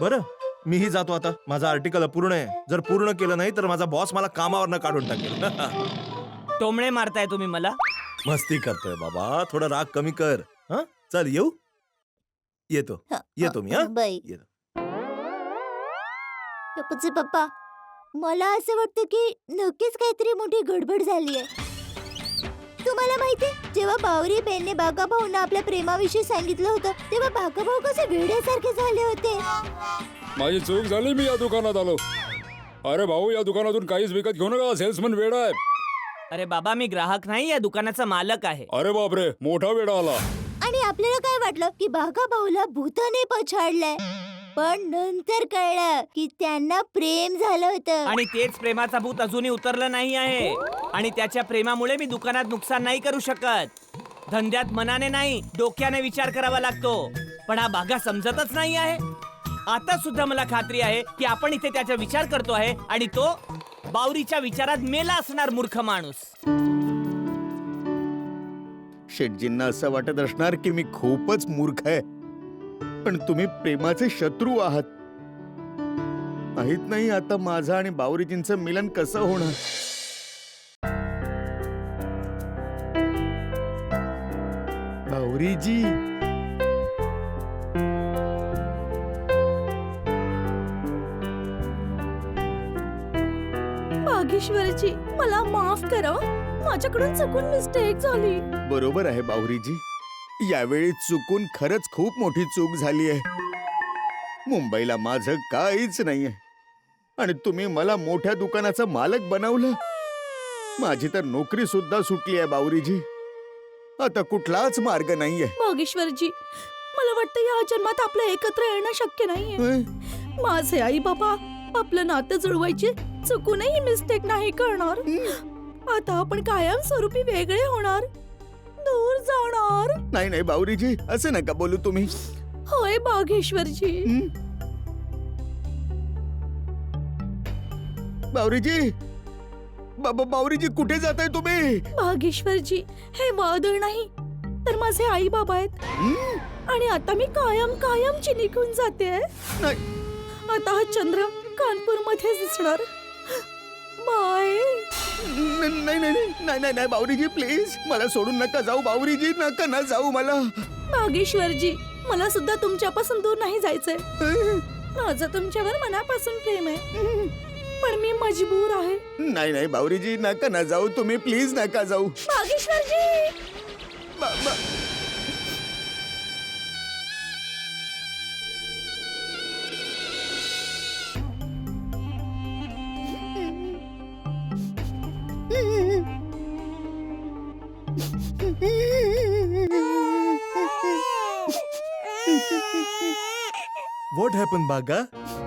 बरं, मीही जातो आता. माझा आर्टिकल अपूर्ण आहे. जर पूर्ण केलं नाही तर माझा बॉस मला कामावरनं काढून टाकेल. टोमणे मारताय तुम्ही मला. मस्ती करतोय बाबा, थोडा राग कमी कर. हा चल येऊ. येतो मी. हा बाई. येतो. टपूचे पप्पा, मला असं वाटतं की नक्कीच काहीतरी मोठी गडबड झाली आहे. तुम्हाला माहिती, जेव्हा बावरी बेनने बागाभाऊंना आपल्या प्रेमाविषयी सांगितलं होतं तेव्हा बागाभाऊ कसे वेड्यासारखे झाले होते. माझी चूक झाली, मी या दुकानात आलो. अरे भाऊ, या दुकानातून काहीच विकत घेऊ नका, सेल्समन वेडा आहे. अरे बाबा, मी ग्राहक नाही, या दुकानाचा मालक आहे. अरे बापरे, मोठा वेडा आला. आणि आपल्याला काय वाटलं की बागाभाऊला भूताने पछाडलंय. पण नंतर कळलं की त्यांना प्रेम झालं होतं. आणि तेच प्रेमाचा भूत अजूनही उतरलं नाही आहे. आणि त्याच्या प्रेमामुळे मी दुकानात नुकसान नाही करू शकत. धंद्यात मनाने नाही, डोक्याने विचार करावा लागतो. पण हा बागा समजतच नाही आहे. आता सुद्धा मला खात्री आहे की आपण इथे त्याचा विचार करतो आहे आणि तो बावरीच्या विचारात मेला असणार मूर्ख माणूस. शेटजींना असं वाटत असणार की मी खूपच मूर्ख आहे. पण तुम्ही प्रेमाचे शत्रू आहात. माहित नाही आता माझं आणि बावरीजींचं मिलन कसं होणार. बावरीजी, बागेश्वरजी, मला माफ करा. माझ्याकडून चुकून मिस्टेक झाली. बरोबर आहे बावरीजी. यावेळी चुकून खरंच खूप मोठी चूक झाली आहे. मुंबईला माझं काहीच नाहीये आणि तुम्ही मला मोठ्या दुकानाचा मालक बनवलं. माझी तर नोकरी सुद्धा सुटली आहे बावरीजी. आता कुठलाच मार्ग नाहीये. बागेश्वरजी, मला वाटतं या जन्मात आपलं एकत्र येणं शक्य नाहीये. माझे आई बाबा आपलं नातं जुळवायची चुकूनही मिस्टेक नाही करणार. आता आपण कायम स्वरूपी वेगळे होणार. दूर जाणार. नाही नाही बावरीजी, असं नका बोलू तुम्ही. होय बागेश्वरजी. बावरीजी, बावरीजी कुठे जाताय तुम्ही? बागेश्वरजी, हे वादळ नाही तर माझे आई बाबा आहेत. आणि आता मी कायमची निघून जाते. नाही आता हा चंद्र कानपूर मध्ये दिसणार. बाय. नाही नाही नाही नाही नाही बावरीजी, प्लीज मला सोडून नका जाऊ. बावरीजी, नका ना जाऊ मला. बागेश्वरजी, मला सुद्धा तुमच्यापासून दूर नाही जायचंय. माझं तुमच्यावर मनापासून प्रेम आहे, पण मी मजबूर आहे. नाही नाही बावरीजी, नका ना जाऊ तुम्ही, प्लीज नका जाऊ. बागेश्वरजी. व्हॉट हॅपन बागा?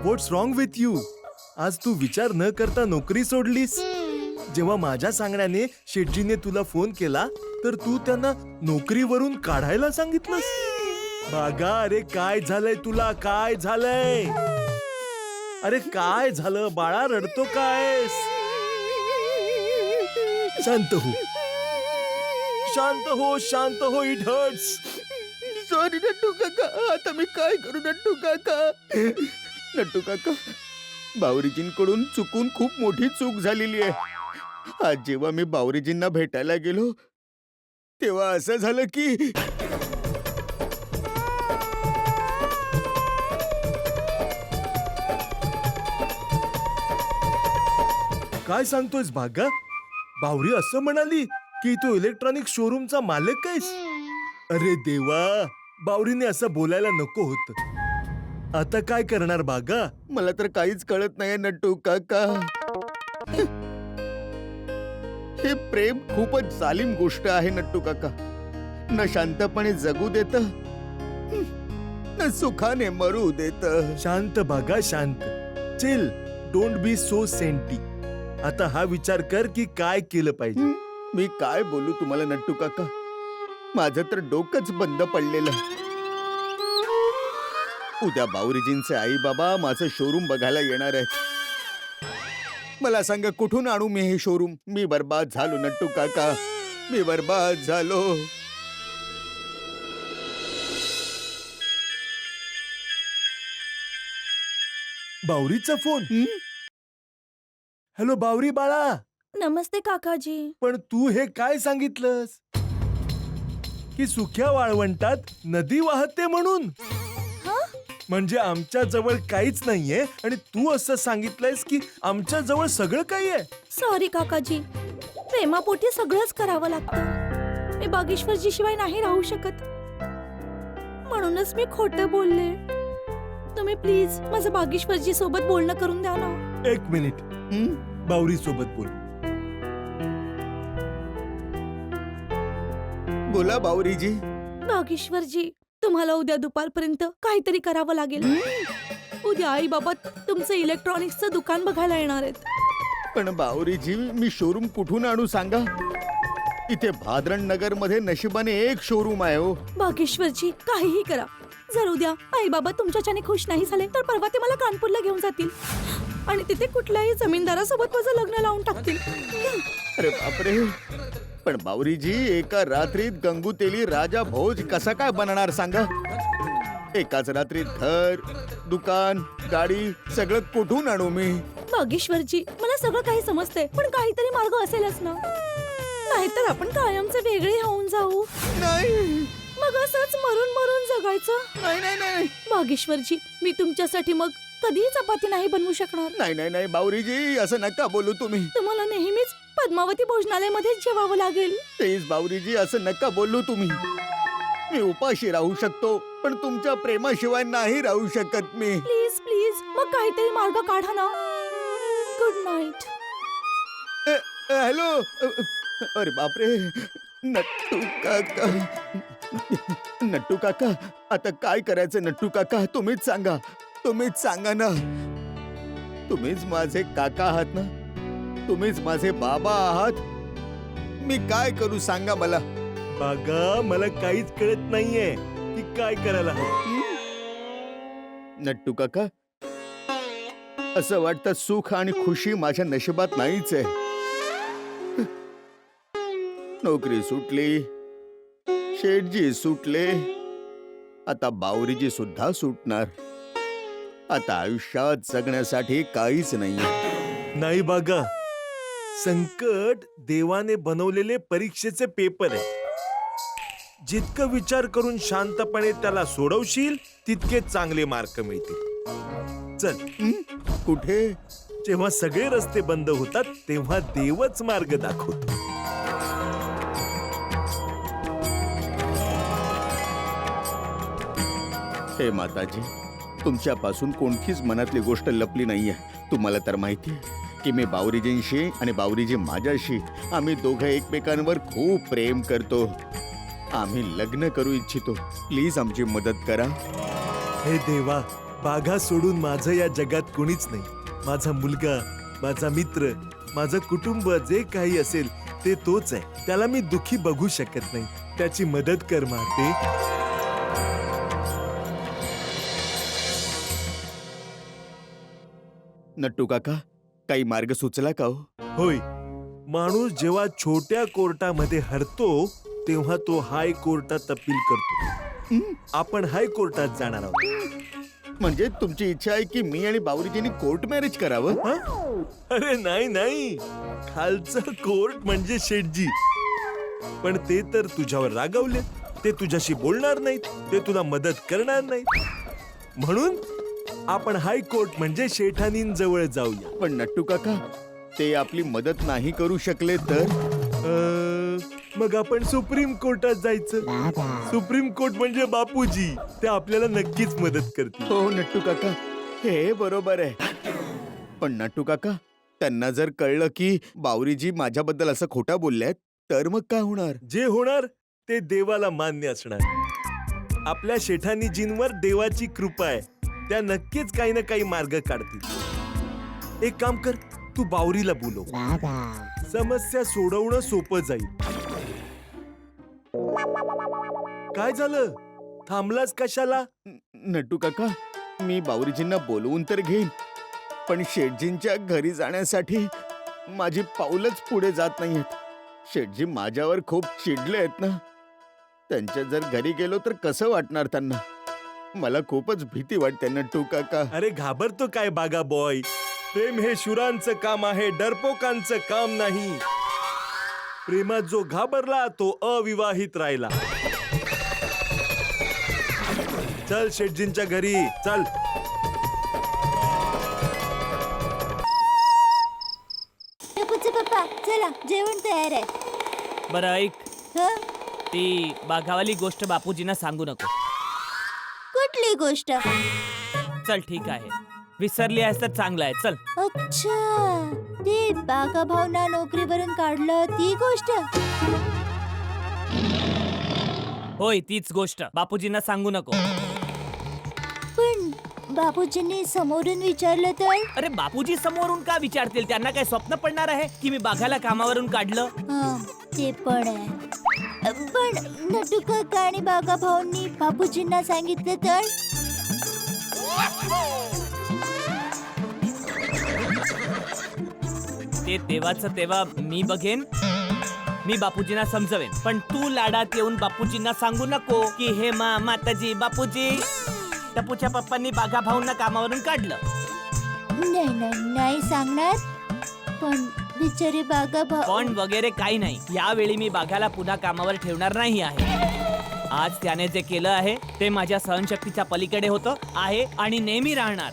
व्हॉट्स रॉंग विथ यू? आज तू विचार न करता नोकरी सोडलीस. जेव्हा माझ्या सांगण्याने शेटजीने तुला फोन केला तर तू त्यांना नोकरीवरून काढायला सांगितलंस. बागा, अरे काय झालंय तुला? काय झालंय? अरे काय झालं बाळा? रडतो कायस? शांत हो, शांत हो, शांत हो. It hurts. सॉरी नट्टू काका, आता मी काय करू नट्टू काका? नट्टू काका, बावरीजींकडून चुकून खूप मोठी चूक झालेली आहे. आज जेव्हा मी बावरीजींना भेटायला गेलो तेव्हा असं झालं की काय सांगतोयस बागा? बावरी असं म्हणाली की तू इलेक्ट्रॉनिक शोरूमचा मालक आहेस? अरे देवा, बावरीने असं बोलायला नको होतं. आता काय करणार बागा? मला तर काहीच कळत नाही नट्टू काका. हे प्रेम खूपच जालिम गोष्ट आहे नट्टू काका. न शांतपणे जगू देत, न सुखाने मरू देत. शांत बागा, शांत. Chill. Don't be so senti. आता हा विचार कर की काय केलं पाहिजे. मी काय बोलू तुम्हाला नट्टू काका? माझं तर डोकंच बंद पडलेलं. उद्या बावरीजींचे आई बाबा माझं शोरूम बघायला येणार आहेत. मला सांगा कुठून आणू मी हे शोरूम? मी बर्बाद झालो नट्टू काका, मी बर्बाद झालो. बावरीचा फोन. हॅलो बावरी बाळा. नमस्ते काकाजी. पण तू हे काय सांगितलंस की सुक्या वाळवंटात नदी वाहते म्हणून? म्हणजे आमच्या जवळ काहीच नाहीये आणि तू असं सांगितलंयस की आमच्या जवळ सगळं काही आहे. सॉरी काकाजी, प्रेमापोटी सगळंच करावं लागतं. मी बागेश्वरजी शिवाय नाही राहू शकत, म्हणूनच मी खोटं बोलले. तुम्ही प्लीज माझं बागेश्वरजी सोबत बोलणं करून द्या ना. एक मिनिट. बावरी सोबत बोल. बोला बावरीजी. बागेश्वरजी, तुम्हाला उद्या दुपारपर्यंत काहीतरी करावं लागेल. उद्या आई बाबा तुमचं इलेक्ट्रॉनिक्सचं दुकान बघायला येणार आहेत. पण बावरीजी, मी शोरूम कुठून आणू सांगा? इथे भादरण नगर मध्ये नशिबाने एक शोरूम आहे हो. बागेश्वरजी, काहीही करा. जर उद्या आई बाबा तुमच्याच्याने खुश नाही झाले तर परवा ते मला कानपूरला घेऊन जातील आणि तिथे कुठल्याही जमीनदारासोबत माझं लग्न लावून टाकतील. अरे बापरे. पण बावरीजी, एका रात्रीत गंगूतेली राजा भोज कसा काय बनणार सांगा? एकाच रात्रीत घर, दुकान, गाडी सगळं कुठून आणू मी? बागेश्वरजी, मला सगळं काही समजतंय, पण काहीतरी मार्ग असेलच ना. नाहीतर आपण कायमचे वेगळे होऊन जाऊ. नाही मग असंच मरून मरून जगायचं. नाही नाही नाही बागेश्वरजी, मी तुमच्यासाठी मग कधीही चपाती नाही बनवू शकणार. नाही नाही नाही बावरीजी, असं नका बोलू तुम्ही. तुम्हाला नेहमीच पद्मावती भोजनालयामध्येच जेवावं लागेल. प्लीज बावरीजी, असं नका बोलू तुम्ही. मी उपाशी राहू शकतो पण तुमच्या प्रेमाशिवाय नाही राहू शकत मी. प्लीज प्लीज, मग काहीतरी मार्ग काढा ना. Good night. हॅलो. अरे बापरे. नट्टू काका, नट्टू काका, आता काय करायचं नट्टू काका? तुम्हीच सांगा, तुम्हीच सांगा ना. तुम्हीच माझे काका आहात ना, तुम्हीच माझे बाबा आहात. मी काय करू सांगा मला? बागा मला काहीच कळत नाहीये की काय करायला हवं. नट्टू काका, असं वाटतं सुख आणि खुशी माझ्या नशिबात नाहीच आहे. नोकरी सुटली, शेठजी सुटले, आता बावरीजी सुद्धा सुटणार. आता आयुष्यात जगण्यासाठी काहीच नाही. नाही बागा, संकट देवाने बनवलेले परीक्षेचे पेपर आहे. जितकं विचार करून शांतपणे त्याला सोडवशील तितके चांगले मार्क मिळतील. चल, कुठे? जेव्हा सगळे रस्ते बंद होतात तेव्हा देवच मार्ग दाखवतो. हे माताजी, तुमच्यापासून कोणतीच मनातली गोष्ट लपली नाहीये. तुम्हाला तर माहिती की मी बावरीजींशी आणि बावरीजी माझ्याशी, आम्ही दोघं एकमेकांवर खूप प्रेम करतो. आम्ही लग्न करू इच्छितो. प्लीज आमची मदत करा. हे देवा, बागा सोडून माझं या जगात कोणीच नाही. माझा मुलगा, माझा मित्र, माझं कुटुंब जे काही असेल ते तोच आहे. त्याला मी दुखी बघू शकत नाही. त्याची मदत कर माते. नट्टू काका, काही मार्ग सुचला का हो? होय, माणूस जेव्हा छोट्या कोर्टामध्ये हरतो तेव्हा तो हाय कोर्टात अपील करतो. आपण हाय कोर्टात जाणार आहोत. म्हणजे तुमची इच्छा आहे की मी आणि बावरीजींनी कोर्ट मॅरेज करावं? हं? अरे नाही नाही, खालचं कोर्ट म्हणजे शेठजी. पण ते तर तुझ्यावर रागावले. ते तुझ्याशी बोलणार नाहीत, ते तुला मदत करणार नाहीत. म्हणून आपण हायकोर्ट म्हणजे शेठानींजवळ जाऊया. पण नट्टू काका, ते आपली मदत नाही करू शकले तर? मग आपण सुप्रीम कोर्टात जायचं. सुप्रीम कोर्ट म्हणजे बापूजी, ते आपल्याला नक्कीच मदत करतील. हो नट्टू काका, हे बरोबर आहे. पण नट्टू काका, त्यांना जर कळलं की बावरीजी माझ्याबद्दल असं खोटं बोलल्यात तर मग काय होणार? जे होणार ते देवाला मान्य असणार. आपल्या शेठानीजींवर देवाची कृपा आहे. त्या नक्कीच काही ना काही मार्ग काढतील. एक काम कर, तू बावरीला बोलव. समस्या सोडवणं सोपं जाईल. काय झालं? थांबलास कशाला? नट्टू काका, मी बावरीजींना बोलवून तर घेईन, पण शेठजींच्या घरी जाण्यासाठी माझी पाऊलच पुढे जात नाहीयेत. शेठजी माझ्यावर खूप चिडले आहेत ना. त्यांच्या जर घरी गेलो तर कसं वाटणार त्यांना? मला खूपच भीती वाटते नट्टू काका. अरे घाबरतो काय बागा बॉय? प्रेम हे शुरांचं काम आहे, डरपोकांचं काम नाही. प्रेमात जो घाबरला तो अविवाहित राहिला. चल शेठजींच्या घरी चल. पप्पा चला, जेवण तयार आहे. बरं ऐक, हं? ती बाघावाली गोष्ट बापूजींना सांगू नको. कुठली गोष्ट? चल ठीक आहे, विसरली आहेस तर चांगलं आहे. चल. अच्छा, ते बागा भावना नोकरीवरून काढलं ती गोष्ट? होय, तीच गोष्ट. बापूजींना सांगू नको. पण बापूजींनी समोरून विचारलं तर? अरे बापूजी समोरून का विचारतील? त्यांना काय स्वप्न पडणार आहे की मी बाघाला कामावरून काढलं? हं, ते पण आहे. पण नट्टू काका आणि बागा भाऊंनी बापूजींना सांगितलं तर? ते तेव्हाचं तेव्हा मी बघेन, मी बापूजींना समजवेन. पण तू लाडात येऊन बापूजींना सांगू नको की हे माताजी बापूजी, टपूच्या पप्पांनी बाघा भाऊंना कामावरून काढलं. नाही नाही नाही सांगणार. पण बिचारी बागा भाऊ. पण वगैरे काही नाही. यावेळी मी बाघाला पुन्हा कामावर ठेवणार नाही आहे. आज त्याने जे केलं आहे ते माझ्या सहनशक्तीच्या पलीकडे होतं आहे आणि नेहमी राहणार.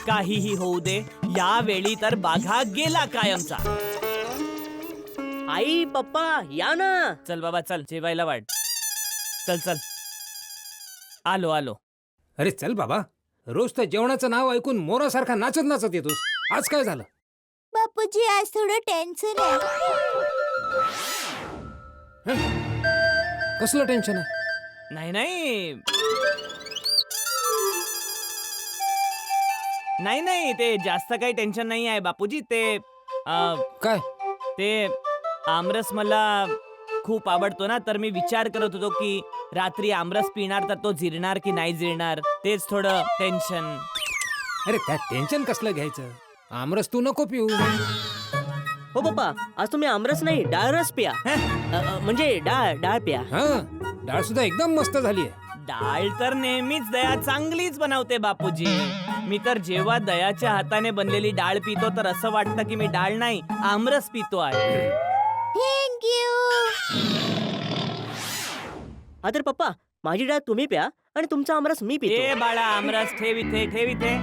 काहीही होऊ दे, यावेळी तर बाघा गेला कायमचा. आई पप्पा या ना. चल बाबा चल, जेवायला वाट. चल चल, आलो आलो. अरे चल बाबा, रोज तर जेवणाचं नाव ऐकून मोरासारखा नाचत नाचत येतोस. आज काय झालं? बापूजी आज थोडं टेन्शन आहे. कसलं टेन्शन आहे? नाही नाही नाही नाही, ते जास्त काही टेन्शन नाही आहे बापूजी. ते काय? ते आमरस मला खूप आवडतो ना, तर मी विचार करत होतो की रात्री आमरस पिणार तर तो जिरणार की नाही जिरणार, तेच थोडं टेन्शन. अरे त्यात टेन्शन कसलं घ्यायचं? आमरस तू नको पिऊ. हो पप्पा, आज तुम्ही आमरस नाही डाळ रस प्या. म्हणजे डाळ प्या. हा, डाळ सुद्धा एकदम मस्त झाली. डाळ तर नेहमीच दया चांगलीच बनवते बापूजी. मी तर जेव्हा दयाच्या हाताने बनलेली डाळ पितो तर असं वाटतं की मी डाळ नाही आमरस पितो आहे. थँक्यू. हा तर पप्पा, माझी डाळ तुम्ही प्या आणि तुमचा आमरस मी पितो. ए बाळा, आमरस ठेव इथे.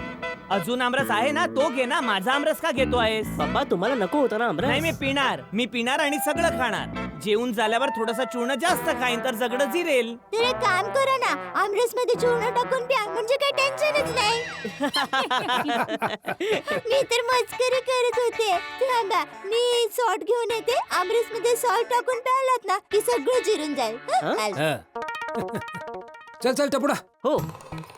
अजून आमरस आहे ना, तो घे ना. माझा आमरस का घेतो आहेस? पप्पा, तुम्हाला नको होता ना आमरस? नाही, मी पिणार आणि सगळं खाणार. जेवून झाल्यावर थोडस चूर्ण जास्त खाईन तर सगळं जिरेल. तर एक काम करा ना, आमरस मध्ये चूर्ण टाकून प्या, म्हणजे काही टेन्शनच नाही. मी तर मस्करी करत होते. थांबा, मी सॉल्ट घेऊन येते. आमरस मध्ये सॉल्ट टाकून प्यालात ना की सगळं जिरून जाईल. हं? चल टपुडा. हो.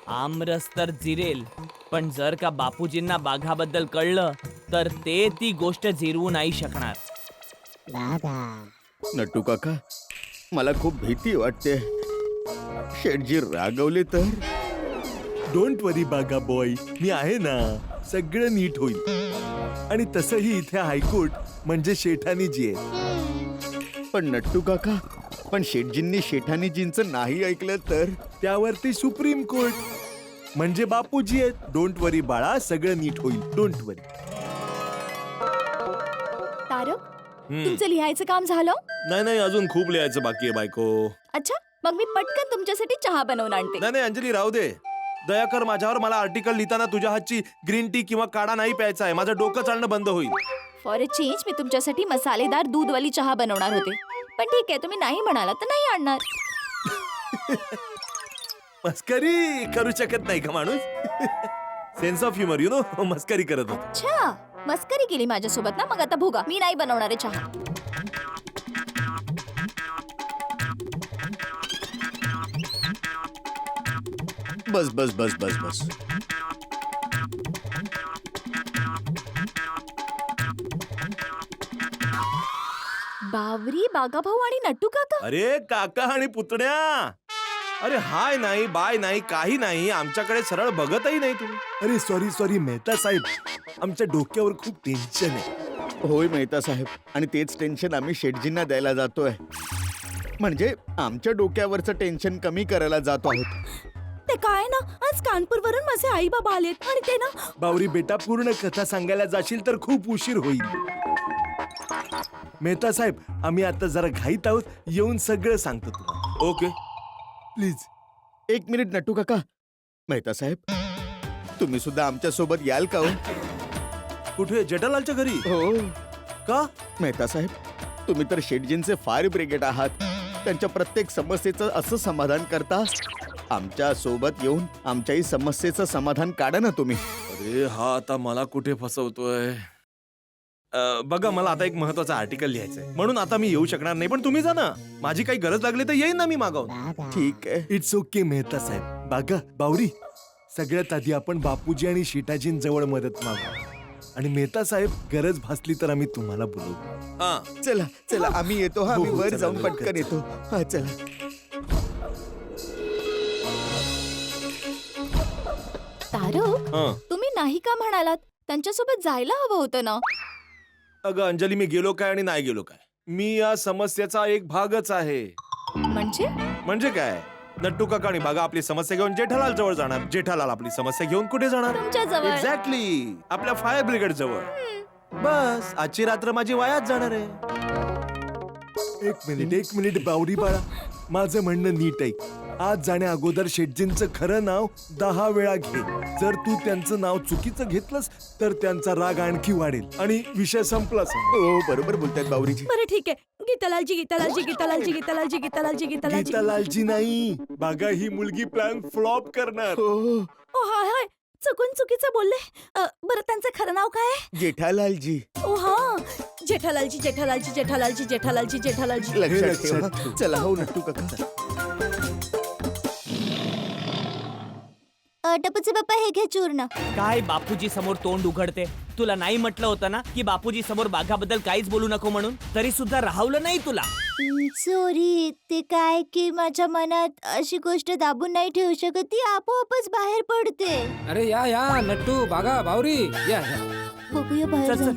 आमरस तर जिरेल, पण जर का बापूजींना बाघाबद्दल कळलं तर ते ती गोष्ट जिरवू नाही शकणार. नट्टू काका, मला खूप भीती वाटते. शेठजी रागवले तर? डोंट वरी बागा बॉय, मी आहे ना, सगळं नीट होईल. आणि तसंही इथे हायकोर्ट म्हणजे शेठानीजी आहे. पण नट्टू काका, पण शेठजींनी शेठानीजींचं नाही ऐकलं तर? त्यावरती सुप्रीम कोर्ट म्हणजे बापूजी आहेत. डोंट वरी बाळा, सगळं नीट होईल. डोंट वरी. तारक, तुमचं लिहायचं काम झालं? नाही, अजून खूप लिहायचं बाकी आहे बायको. अच्छा, मग मी पटकन तुमच्यासाठी चहा बनवून आणते. नाही अंजली, राहू दे. दया कर माझ्यावर. मला आर्टिकल लिहिताना तुझ्या हातची ग्रीन टी किंवा काढा नाही प्यायचा आहे. माझं डोकं चालणं बंद होईल. फॉर अ चेंज मी तुमच्यासाठी मसालेदार दूधवाली चहा बनवणार होते, पण ठीक आहे, तुम्ही नाही म्हणाला तर नाही आणणार. मस्करी करू शकत नाही का माणूस? Sense of humour, you know. मस्करी करत होतो. अच्छा, मस्करी केली माझ्यासोबत ना? मग आता भोगा, मी नाही बनवणार आहे चहा. बस. बावरी, बागाभाऊ आणि नट्टू काका. अरे काका आणि पुतण्या, अरे हाय नाही, बाय नाही, काही नाही. आमच्याकडे सरळ बघतही नाही तुम्ही. अरे सॉरी मेहता साहेब, आमच्या डोक्यावर खूप टेन्शन आहे. होय मेहता साहेब, आणि तेच टेन्शन आम्ही शेठजींना द्यायला जातोय. म्हणजे आमच्या डोक्यावरचं टेन्शन कमी करायला जातो आहोत. ते काय ना, आज कानपूरवरून माझे आई बाबा आलेत आणि ते ना. बावरी बेटा, पूर्ण कथा सांगायला जाशील तर खूप उशीर होईल. मेहता साहेब, आम्ही आता जरा घाईत आहोत. येऊन सगळं सांगतो तुम्हाला. Okay, please. 1 मिनिट नट्टू काका. मेहता साहेब, तुम्ही सुद्धा आमच्या सोबत याल का? कुठे? जेठालालच्या घरी? हो. का? मेहता साहेब, तुम्ही तर शेठजींचे फायर ब्रिगेड आहात. त्यांच्या प्रत्येक समस्येचं असं समाधान करता. आमच्या सोबत येऊन आमच्याही समस्येचं समाधान काढा ना तुम्ही. अरे हा आता मला कुठे फसवतोय? बघा, मला आता एक महत्वाचं आर्टिकल लिहायचंय, म्हणून आता मी येऊ शकणार नाही. पण तुम्ही जा ना, माझी काही गरज लागली तर येईन ना मी मागवून. ठीक आहे. इट्स ओके मेहता साहेब. बागा, बावरी, सगळ्यात आधी आपण बापूजी आणि शेठाजींजवळ मदत मागू. आणि मेहता साहेब, गरज भासली तर आम्ही तुम्हाला बोलवू. हा, चला आम्ही येतो. हा, हो, आम्ही वर चला, जाऊन लवकर पटकन येतो. हा, चला. तारक, हा. तुम्ही नाही का म्हणालात? त्यांच्यासोबत जायला हवं होतं ना. अगं अंजली, मी गेलो काय आणि नाही गेलो काय? मी या समस्येचा एक भागच आहे. म्हणजे काय? नट्टू काका आणि बागा आपली समस्या घेऊन जेठालाल जवळ जाणार. जेठालाल आपली समस्या घेऊन कुठे जाणार? तुमच्या जवळ. एक्झॅक्टली, आपल्या फायर ब्रिगेड जवळ. बस, आजची रात्र माझी वायात जाणार आहे. एक मिनिट बावरी बाळा, माझं म्हणणं नीट ऐक. आज जाण्या अगोदर शेटजींचं खरं नाव 10 वेळा घे. जर तू त्यांचं नाव चुकीचं घेतलंस तर त्यांचा राग आणखी वाढेल आणि विषय संपला. हो, बरोबर बोलतायत बावरीजी. बरं ठीक आहे. गीतालालजी, गीतालालजी, गीतालालजी, गीतालालजी, गीतालालजी, गीतालालजी. गीतालालजी नाही, बागा, ही मुलगी प्लॅन फ्लॉप करणार. ओ हाय हाय, चुकीचं बोलले. बरं, त्यांचं खरं नाव काय? जेठालालजी. ओ हा, जेठालालजी, जेठालालजी, जेठालालजी, जेठालालजी, जेठालालजी. लक्षात ठेवा. चला, हो नट्टू काका. टपूचे बाप्पा, हे घे चूर्ण. काय बापूजी समोर तोंड उघडते? तुला नाही म्हटलं होतं ना की बापूजी समोर बाघाबद्दल काहीच बोलू नको म्हणून, तरी सुद्धा राहवलं नाही तुला. सॉरी, ते काय की माझ्या मनात अशी गोष्ट दाबून नाही ठेवू शकत, ती आपोआपच बाहेर पडते. अरे या या नट्टू बागा बावरी या या. बघूया बाहेर चल, जाऊन.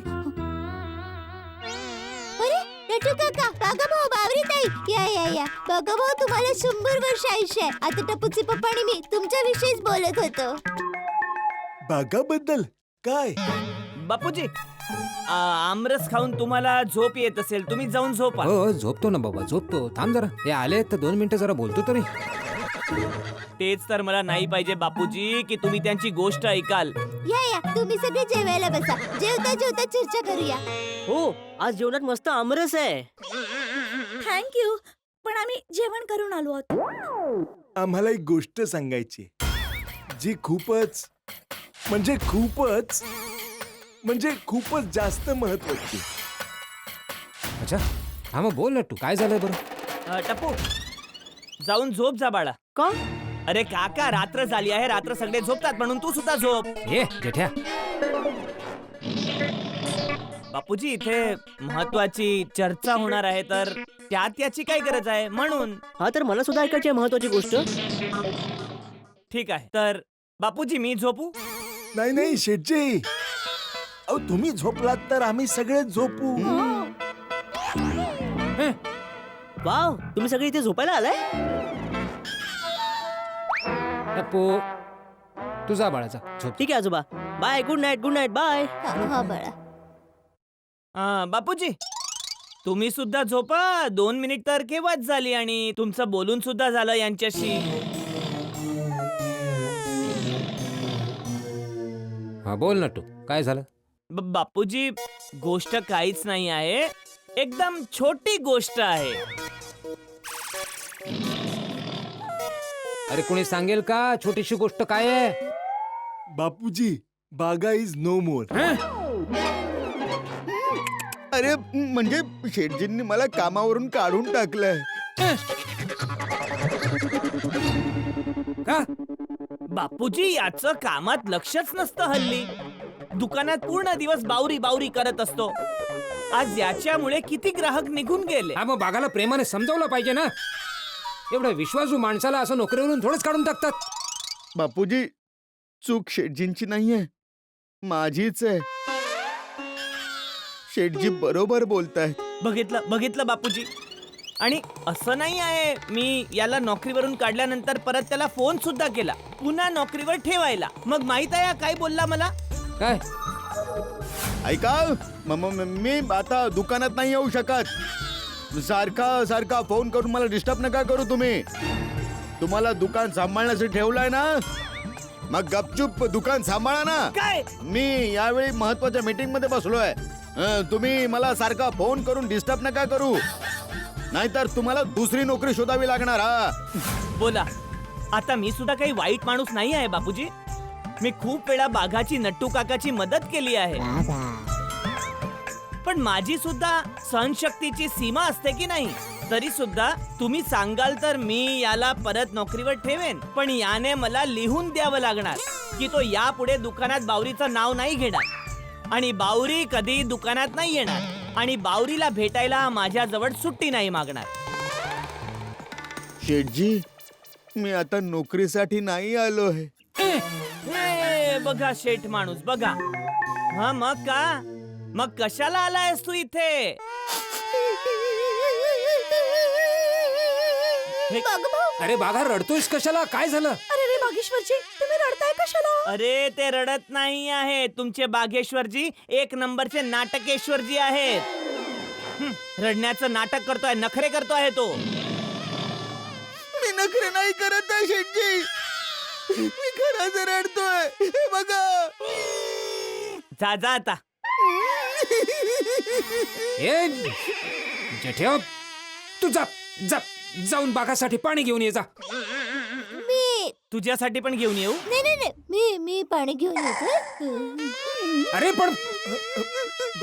अरे नटू काका, बागा भाऊ, बावरी ताई, या या या. बागा भाऊ, तुम्हाला 100 वर्ष आयुष्य आहे. आता टपूचे पप्पा आणि मी तुमच्याविषयीच बोलत होतो. बागाबद्दल काय? बापूजी, आमरस खाऊन तुम्हाला झोप येत असेल, तुम्ही जाऊन झोपा. हो झोपतो ना बाबा झोपतो. थांब जरा, हे आले तर 2 मिनिटं जरा बोलतो तरी. तेच तर मला नाही पाहिजे बापूजी की तुम्ही त्यांची गोष्ट ऐकाल. या या, तुम्ही सगळे जेवायला बसा. जेवता जेवता चर्चा करूया. हो, आज जेवणात मस्त आमरस आहे. थँक्यू, पण आम्ही जेवण करून आलो आहोत. आम्हाला एक गोष्ट सांगायची जी खूपच म्हणजे खूपच जास्त महत्वाची. अच्छा हा मग बोल नट्टू, काय झालंय बरं? टप्पू, जाऊन झोप जा बाळा. का? अरे काका, रात्र झाली आहे, रात्र सगळे झोपतात म्हणून तू सुद्धा झोप. ये जेठ्या. बापूजी, इथे महत्वाची चर्चा होणार आहे, तर त्यात याची काय गरज आहे म्हणून. हा, तर मला सुद्धा ऐकायची आहे महत्वाची गोष्ट. ठीक आहे, तर बापूजी मी झोपू? नाही नाही शेटजी, अहो तुम्ही झोपलात तर आम्ही सगळे झोपू. वाव, तुम्ही सगळे इथे झोपायला आलाय? टप्पू तुझा बाळाचा झोप. ठीक आहे आजोबा. Bye, good night, good night, bye. हा बाळा. बापूजी, तुम्ही सुद्धा झोपा. 2 मिनिट तर केव्हाच झाली आणि तुमचं बोलून सुद्धा झालं यांच्याशी. हा बोल नट्टू, काय झालं? बापूजी, गोष्ट काहीच नाही आहे, एकदम छोटी गोष्ट आहे. अरे कोणी सांगेल का छोटीशी गोष्ट काय आहे? बापूजी, बागा इज नो मोर. अरे म्हणजे शेठजींनी मला कामावरून काढून टाकलंय. का? बापूजी, याचं कामात लक्षच नसतं हल्ली. दुकानात पूर्ण दिवस बावरी बावरी करत असतो. आज याच्यामुळे किती ग्राहक निघून गेले. हा मग बागाला प्रेमाने समजावलं पाहिजे ना. एवढ्या विश्वासू माणसाला असं नोकरीवरून थोडंच काढून टाकतात. बापूजी, चूक शेठजींची नाहीये, माझीच आहे. शेठजी बरोबर बोलतायत. बघितलं बापूजी. आणि असं नाही आहे, मी याला नोकरीवरून काढल्यानंतर परत त्याला फोन सुद्धा केला पुन्हा नोकरीवर ठेवायला. मग माहित आहे काय बोलला मला? काय? ऐका, मी आता दुकानात नाही येऊ शकत. सारखा फोन करून मला डिस्टर्ब नका करू. तुम्हाला दुकान सांभाळण्यासाठी ठेवलंय ना, मग गपचूप दुकान सांभाळा ना. काय? मी यावेळी महत्वाच्या मीटिंग मध्ये बसलोय. तुम्ही मला सारखा फोन करून डिस्टर्ब नका करू, नाहीतर तुम्हाला दुसरी नोकरी शोधावी लागणार. बोला. आता मी सुद्धा काही वाईट माणूस नाही आहे बापूजी. मी खूप वेळा बाघाची, नट्टू काकाची मदत केली आहे, पण माझी सुद्धा सहनशक्तीची सीमा असते की नाही. तरी सुद्धा तुम्ही सांगाल तर मी याला परत नोकरीवर ठेवेन, पण याने मला लिहून द्यावं लागणार की तो यापुढे दुकानात बावरीचं नाव नाही घेणार आणि बावरी कधी दुकानात नाही येणार आणि बावरीला भेटायला माझ्याजवळ सुट्टी नाही मागणार. शेठजी, मी आता नोकरीसाठी नाही आलोय. बघा शेठ माणूस, बघा. हा मग का? मग कशाला आलायस तू इथे? अरे बागा रडतोयस कशाला? काय झालं? अरे रे बागेश्वरजी, तुम्ही रडताय कशाला? अरे ते रडत नाही आहे. तुमचे बागेश्वरजी 1 नंबरचे नाटकेश्वरजी आहेत. रडण्याचं नाटक करतोय, नखरे करतोय तो. मी नखरे नाही करत आहे शेठजी, मी खरंच रडतोय. हे बघा. जा आता. ए जेठ्या, तू जाऊन बागासाठी पाणी घेऊन ये जा. मी तुझ्यासाठी पण घेऊन येऊ? नाही, मी पाणी घेऊन येतो. अरे पण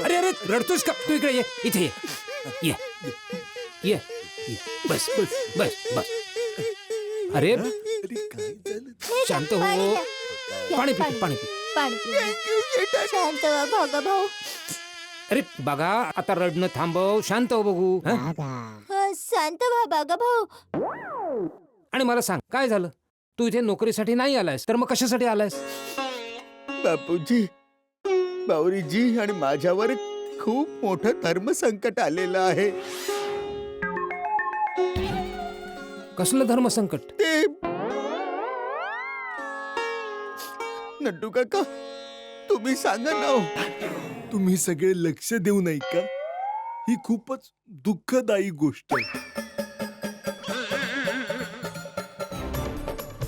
अरे रडतोस का? तू इकडे ये, इथे ये ये ये. बस बस बस बस. अरे शांत हो. पाणी पी. पाणी शांत व्हा भागा भाऊ. अरे बघा आता रडणं थांबव, शांत हो बघू हं? शांत व्हा भागा भाऊ. आणि मला सांग काय झालं? तू इथे नोकरीसाठी नाही आलायस तर मग कशासाठी आलायस? बापूजी, बावरीजी आणि माझ्यावर खूप मोठं धर्मसंकट आलेलं आहे. कसलं धर्मसंकट? ते नड्डू काका, तुम्ही सांगा ना हो. तुम्ही सगळे लक्ष देऊ नाही का? ही खूपच दुःखदायी गोष्ट आहे.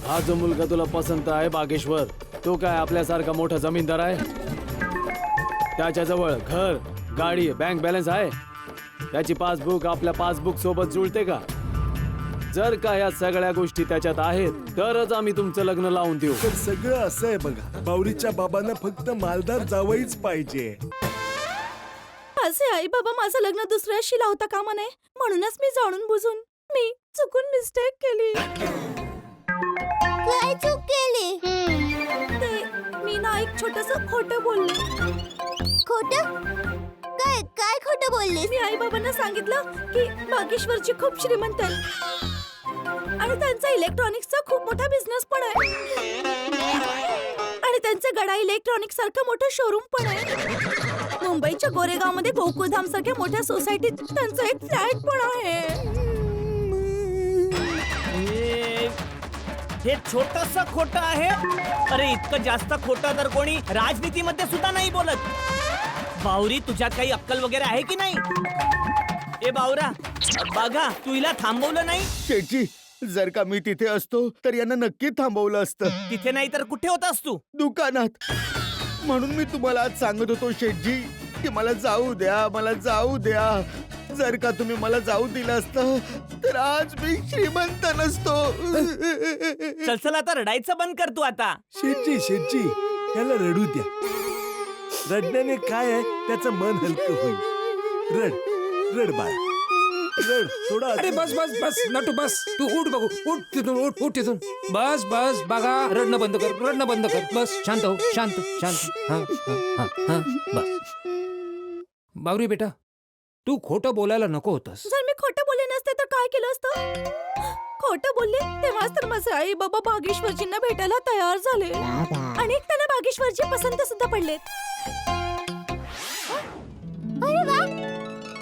हा जो मुलगा तुला पसंत आहे बागेश्वर, तो काय आपल्यासारखा मोठा जमीनदार आहे? त्याच्याजवळ घर, गाडी, बँक बॅलन्स आहे? त्याची पासबुक आपल्या पासबुक सोबत जुळते का? जर का या सगळ्या गोष्टी त्याच्यात आहेत तरच आम्ही तुमचं लग्न लावून देऊ. तर सगळं असं आहे बघा, बावरीच्या बाबांना फक्त मालदार जावईच पाहिजे. माझे आई बाबा माझं लग्न दुसऱ्याशी लावता कामा नये म्हणूनच मी जाणून बुजून मी चुकून मिस्टेक केली. काय चूक केली? ते मी ना एक छोटंसं खोटं बोलले. खोटं? काय काय खोटं बोलले? मी आई बाबांना सांगितलं की बागेश्वरची खूप श्रीमंत आहे आणि त्यांचा इलेक्ट्रॉनिक्सचा खूप मोठा बिझनेस पण आहे आणि त्यांचं गडा इलेक्ट्रॉनिक्स सारखं मोठं शोरूम पण आहे. मुंबईच्या गोरेगावमध्ये गोकुळधाम सारख्या मोठ्या सोसायटीत त्यांचं एक फ्लॅट पण आहे. हे छोटस खोटं आहे. अरे इतकं जास्त खोटं तर कोणी राजनीतीमध्ये सुद्धा नाही बोलत. बावरी, तुझ्यात काही अक्कल वगैरे आहे की नाही? ए बावरा, बघा तू हिला थांबवलं नाही. शेठजी, जर का मी तिथे असतो तर यांना नक्की थांबवलं असतं. तिथे नाही तर कुठे होतास तू? दुकानात. म्हणून मी तुम्हाला आज सांगत होतो शेठजी की मला जाऊ द्या, मला जाऊ द्या. जर का तुम्ही मला जाऊ दिलं असतं तर आज मी श्रीमंत नसतो. चल चल आता रडायचं बंद कर तू आता. शेठजी शेठजी, याला रडू द्या. रडण्याने काय आहे, त्याचं मन हलकं होईल. रड रड बाळा, रड थोडा. अरे बस बस बस नटू बस, तू उठ बघू, उठ तिथून, उठ उठ तिथून. बस बस बघा, रडणं बंद कर, रडणं बंद कर. बस शांत हो, शांत शांत. हा हा हा बस. बावरी बेटा, तू खोटं बोलायला नको होतस. जर मी खोटं बोलले नसते तर काय केलं असतं? खोटं बोलले तेव्हाच तर माझे आई बाबा बागेश्वरजींना भेटायला तयार झाले आणि त्यांना बागेश्वरजी पसंत सुद्धा पडलेत. अरे वा,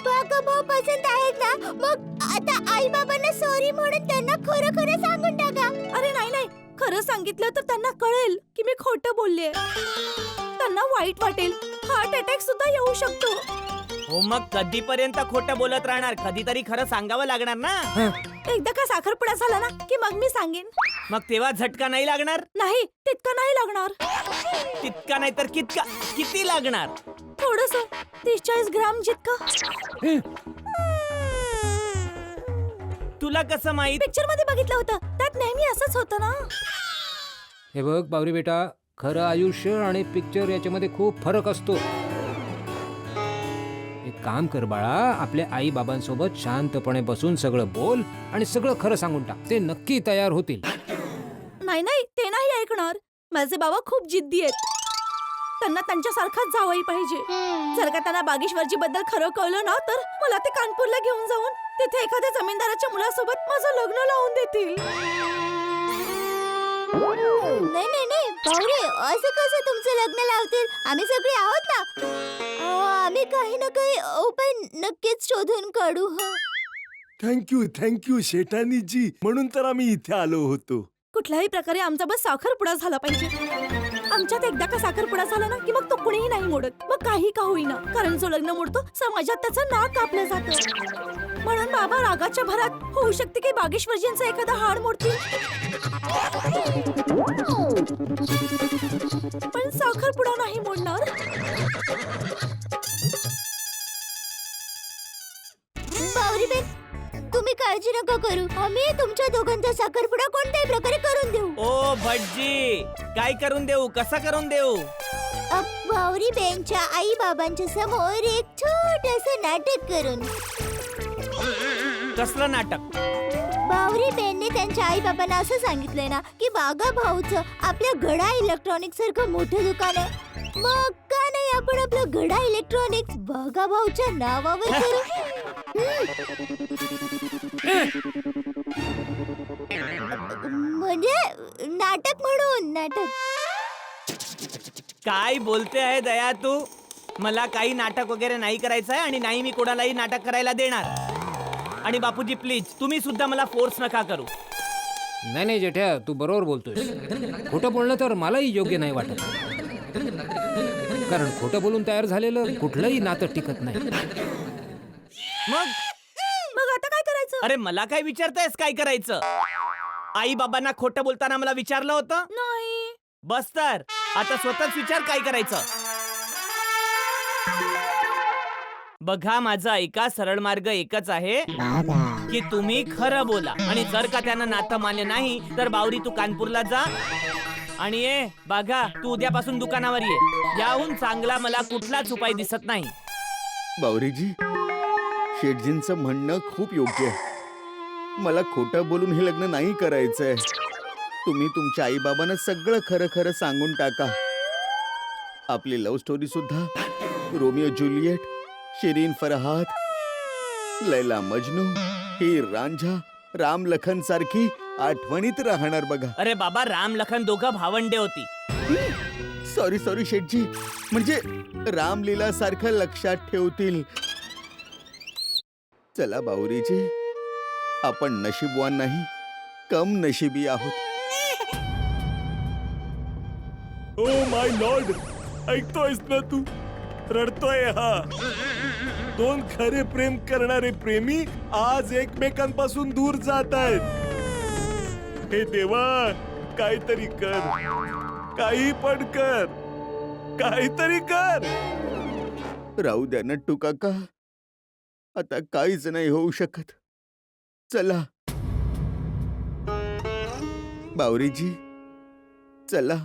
बागा भाऊ पसंत आहेत ना? मग आता आई बाबांना सॉरी म्हणून त्यांना खरं खरं सांगून टाका. अरे नाही नाही, खरं सांगितलं तर त्यांना कळेल की मी खोटं बोलले. त्यांना वाईट वाटेल, हार्ट अटॅक सुद्धा येऊ शकतो. हो मग कधीपर्यंत खोटं बोलत राहणार? कधीतरी खरं सांगावं लागणार ना. एकदा का साखरपुडा झाला ना की मग मी सांगेन. मग तेव्हा झटका नाही लागणार? नाही, तितका नाही लागणार. तितका नाही तर कितका? किती लागणार? थोडस, 30-40 ग्राम जितका. तुला कसं माहित? पिक्चर मध्ये बघितलं होतं, त्यात नेहमी असंच होतं ना. हे बघ बावरी बेटा, खरं आयुष्य आणि पिक्चर याच्यामध्ये खूप फरक असतो. एक काम कर बाळा, आपल्या आई बाबांसोबत शांतपणे बसून सगळं बोल आणि सगळं खरं सांगून टाक. ते नक्की तयार होतील. नाही नाही, ते नाही ऐकणार. माझे बाबा खूप जिद्दी आहेत. त्यांना त्यांच्यासारखाच जावई पाहिजे. जर का त्यांना बागेश्वरजी बद्दल खरं कळलं ना तर मला ते कानपूरला घेऊन जाऊन तिथे एखाद्या जमीनदाराच्या मुलासोबत माझं लग्न लावून देतील. नाही नाही नाही बावरे, असं कसं तुमचं लग्न लावतील? आम्ही सगळे आहोत ना. आम्ही काही ना काही उपाय नक्कीच शोधून काढू. थँक्यू शेठानीजी, म्हणून तर आम्ही इथे आलो होतो. कुठल्याही प्रकारे आमचा बस साखरपुडा झाला पाहिजे. आमच्यात एकदा का साखरपुडा झाला ना की मग तो कुणीही नाही मोडत. मग काही का होईना, कारण जो लग्न मोडतो समाजात त्याचं नाक कापलं जातं. म्हणून बाबा रागाच्या भरात होऊ शकते की बागेश्वरजींचं एखादा हाड मोडतील, पण साखरपुडा नाही मोडणार. बावरीबेन, तुम्ही काळजी नका करू. आम्ही तुमच्या दोघांचा साखरपुडा कोणत्याही प्रकारे करून देऊ. ओ भटजी, काय करून देऊ? कसा करून देऊ? बावरीबेनच्या आई बाबांच्या समोर एक छोटंसं नाटक करून. कसलं नाटक? बावरीबेनने त्यांच्या आई बाबांना असं सांगितलंय ना की बागा भाऊचं आपल्या गडा इलेक्ट्रॉनिक्स सारखं मोठं दुकान आहे मग का नाही आपण आपलं गडा इलेक्ट्रॉनिक्स बघा भाऊच्या नावावर करू? म्हणजे नाटक म्हणून नाटक. काय बोलते आहे दया तू? मला काही नाटक वगैरे नाही करायचं आहे आणि नाही मी कोणालाही नाटक करायला देणार. आणि बापूजी प्लीज तुम्ही सुद्धा मला फोर्स नका करू. नाही नाही जेठ्या, तू बरोबर बोलतोय. खोटं बोलणं तर मलाही योग्य नाही वाटत, कारण खोटं बोलून तयार झालेलं कुठलंही नातं टिकत नाही. मग मग आता काय करायचं? अरे मला काय विचारतायस काय करायचं? आई बाबांना खोटं बोलताना मला विचारलं होतं? नाही. बस तर आता स्वतःच विचार काय करायचं. बघा माझं ऐका, सरळ मार्ग एकच आहे की तुम्ही खरं बोला. आणि जर का त्यांना नातं मान्य नाही तर बावरी तू कानपूरला जा आणि ये बघा तू उद्यापासून दुकानावर ये. याहून चांगला मला कुठलाच उपाय दिसत नाही. बावरीजी, शेठजींचं म्हणणं खूप योग्य आहे. मला खोटं बोलून हे लग्न नाही करायचंय. तुम्ही तुमच्या आई बाबांना सगळं खरं खरं सांगून टाका. आपली लव्ह स्टोरी सुद्धा रोमिओ ज्युलियट, शिरीन फरहाद, लैला मजनू, हीर रांझा, राम लखन सारखी आठवणीत राहणार बघा. अरे बाबा, राम लखन दोघं भावंडे होती. सॉरी सॉरी शेठजी, म्हणजे रामलीला सारखं लक्षात ठेवतील. चला बावरीजी, आपण नशीबवान नाही, कम नशिबी आहोत. ओ माय लॉर्ड, ऐकतोयस ना तू? रडतोय हा. दोन खरे प्रेम करणारे प्रेमी आज एकमेकांपासून दूर जात आहेत. हे देवा, काहीतरी कर, काही पण कर, काहीतरी कर. राहू द्या नट्टू काका, आता काहीच नाही होऊ शकत. चला बावरीजी, चला.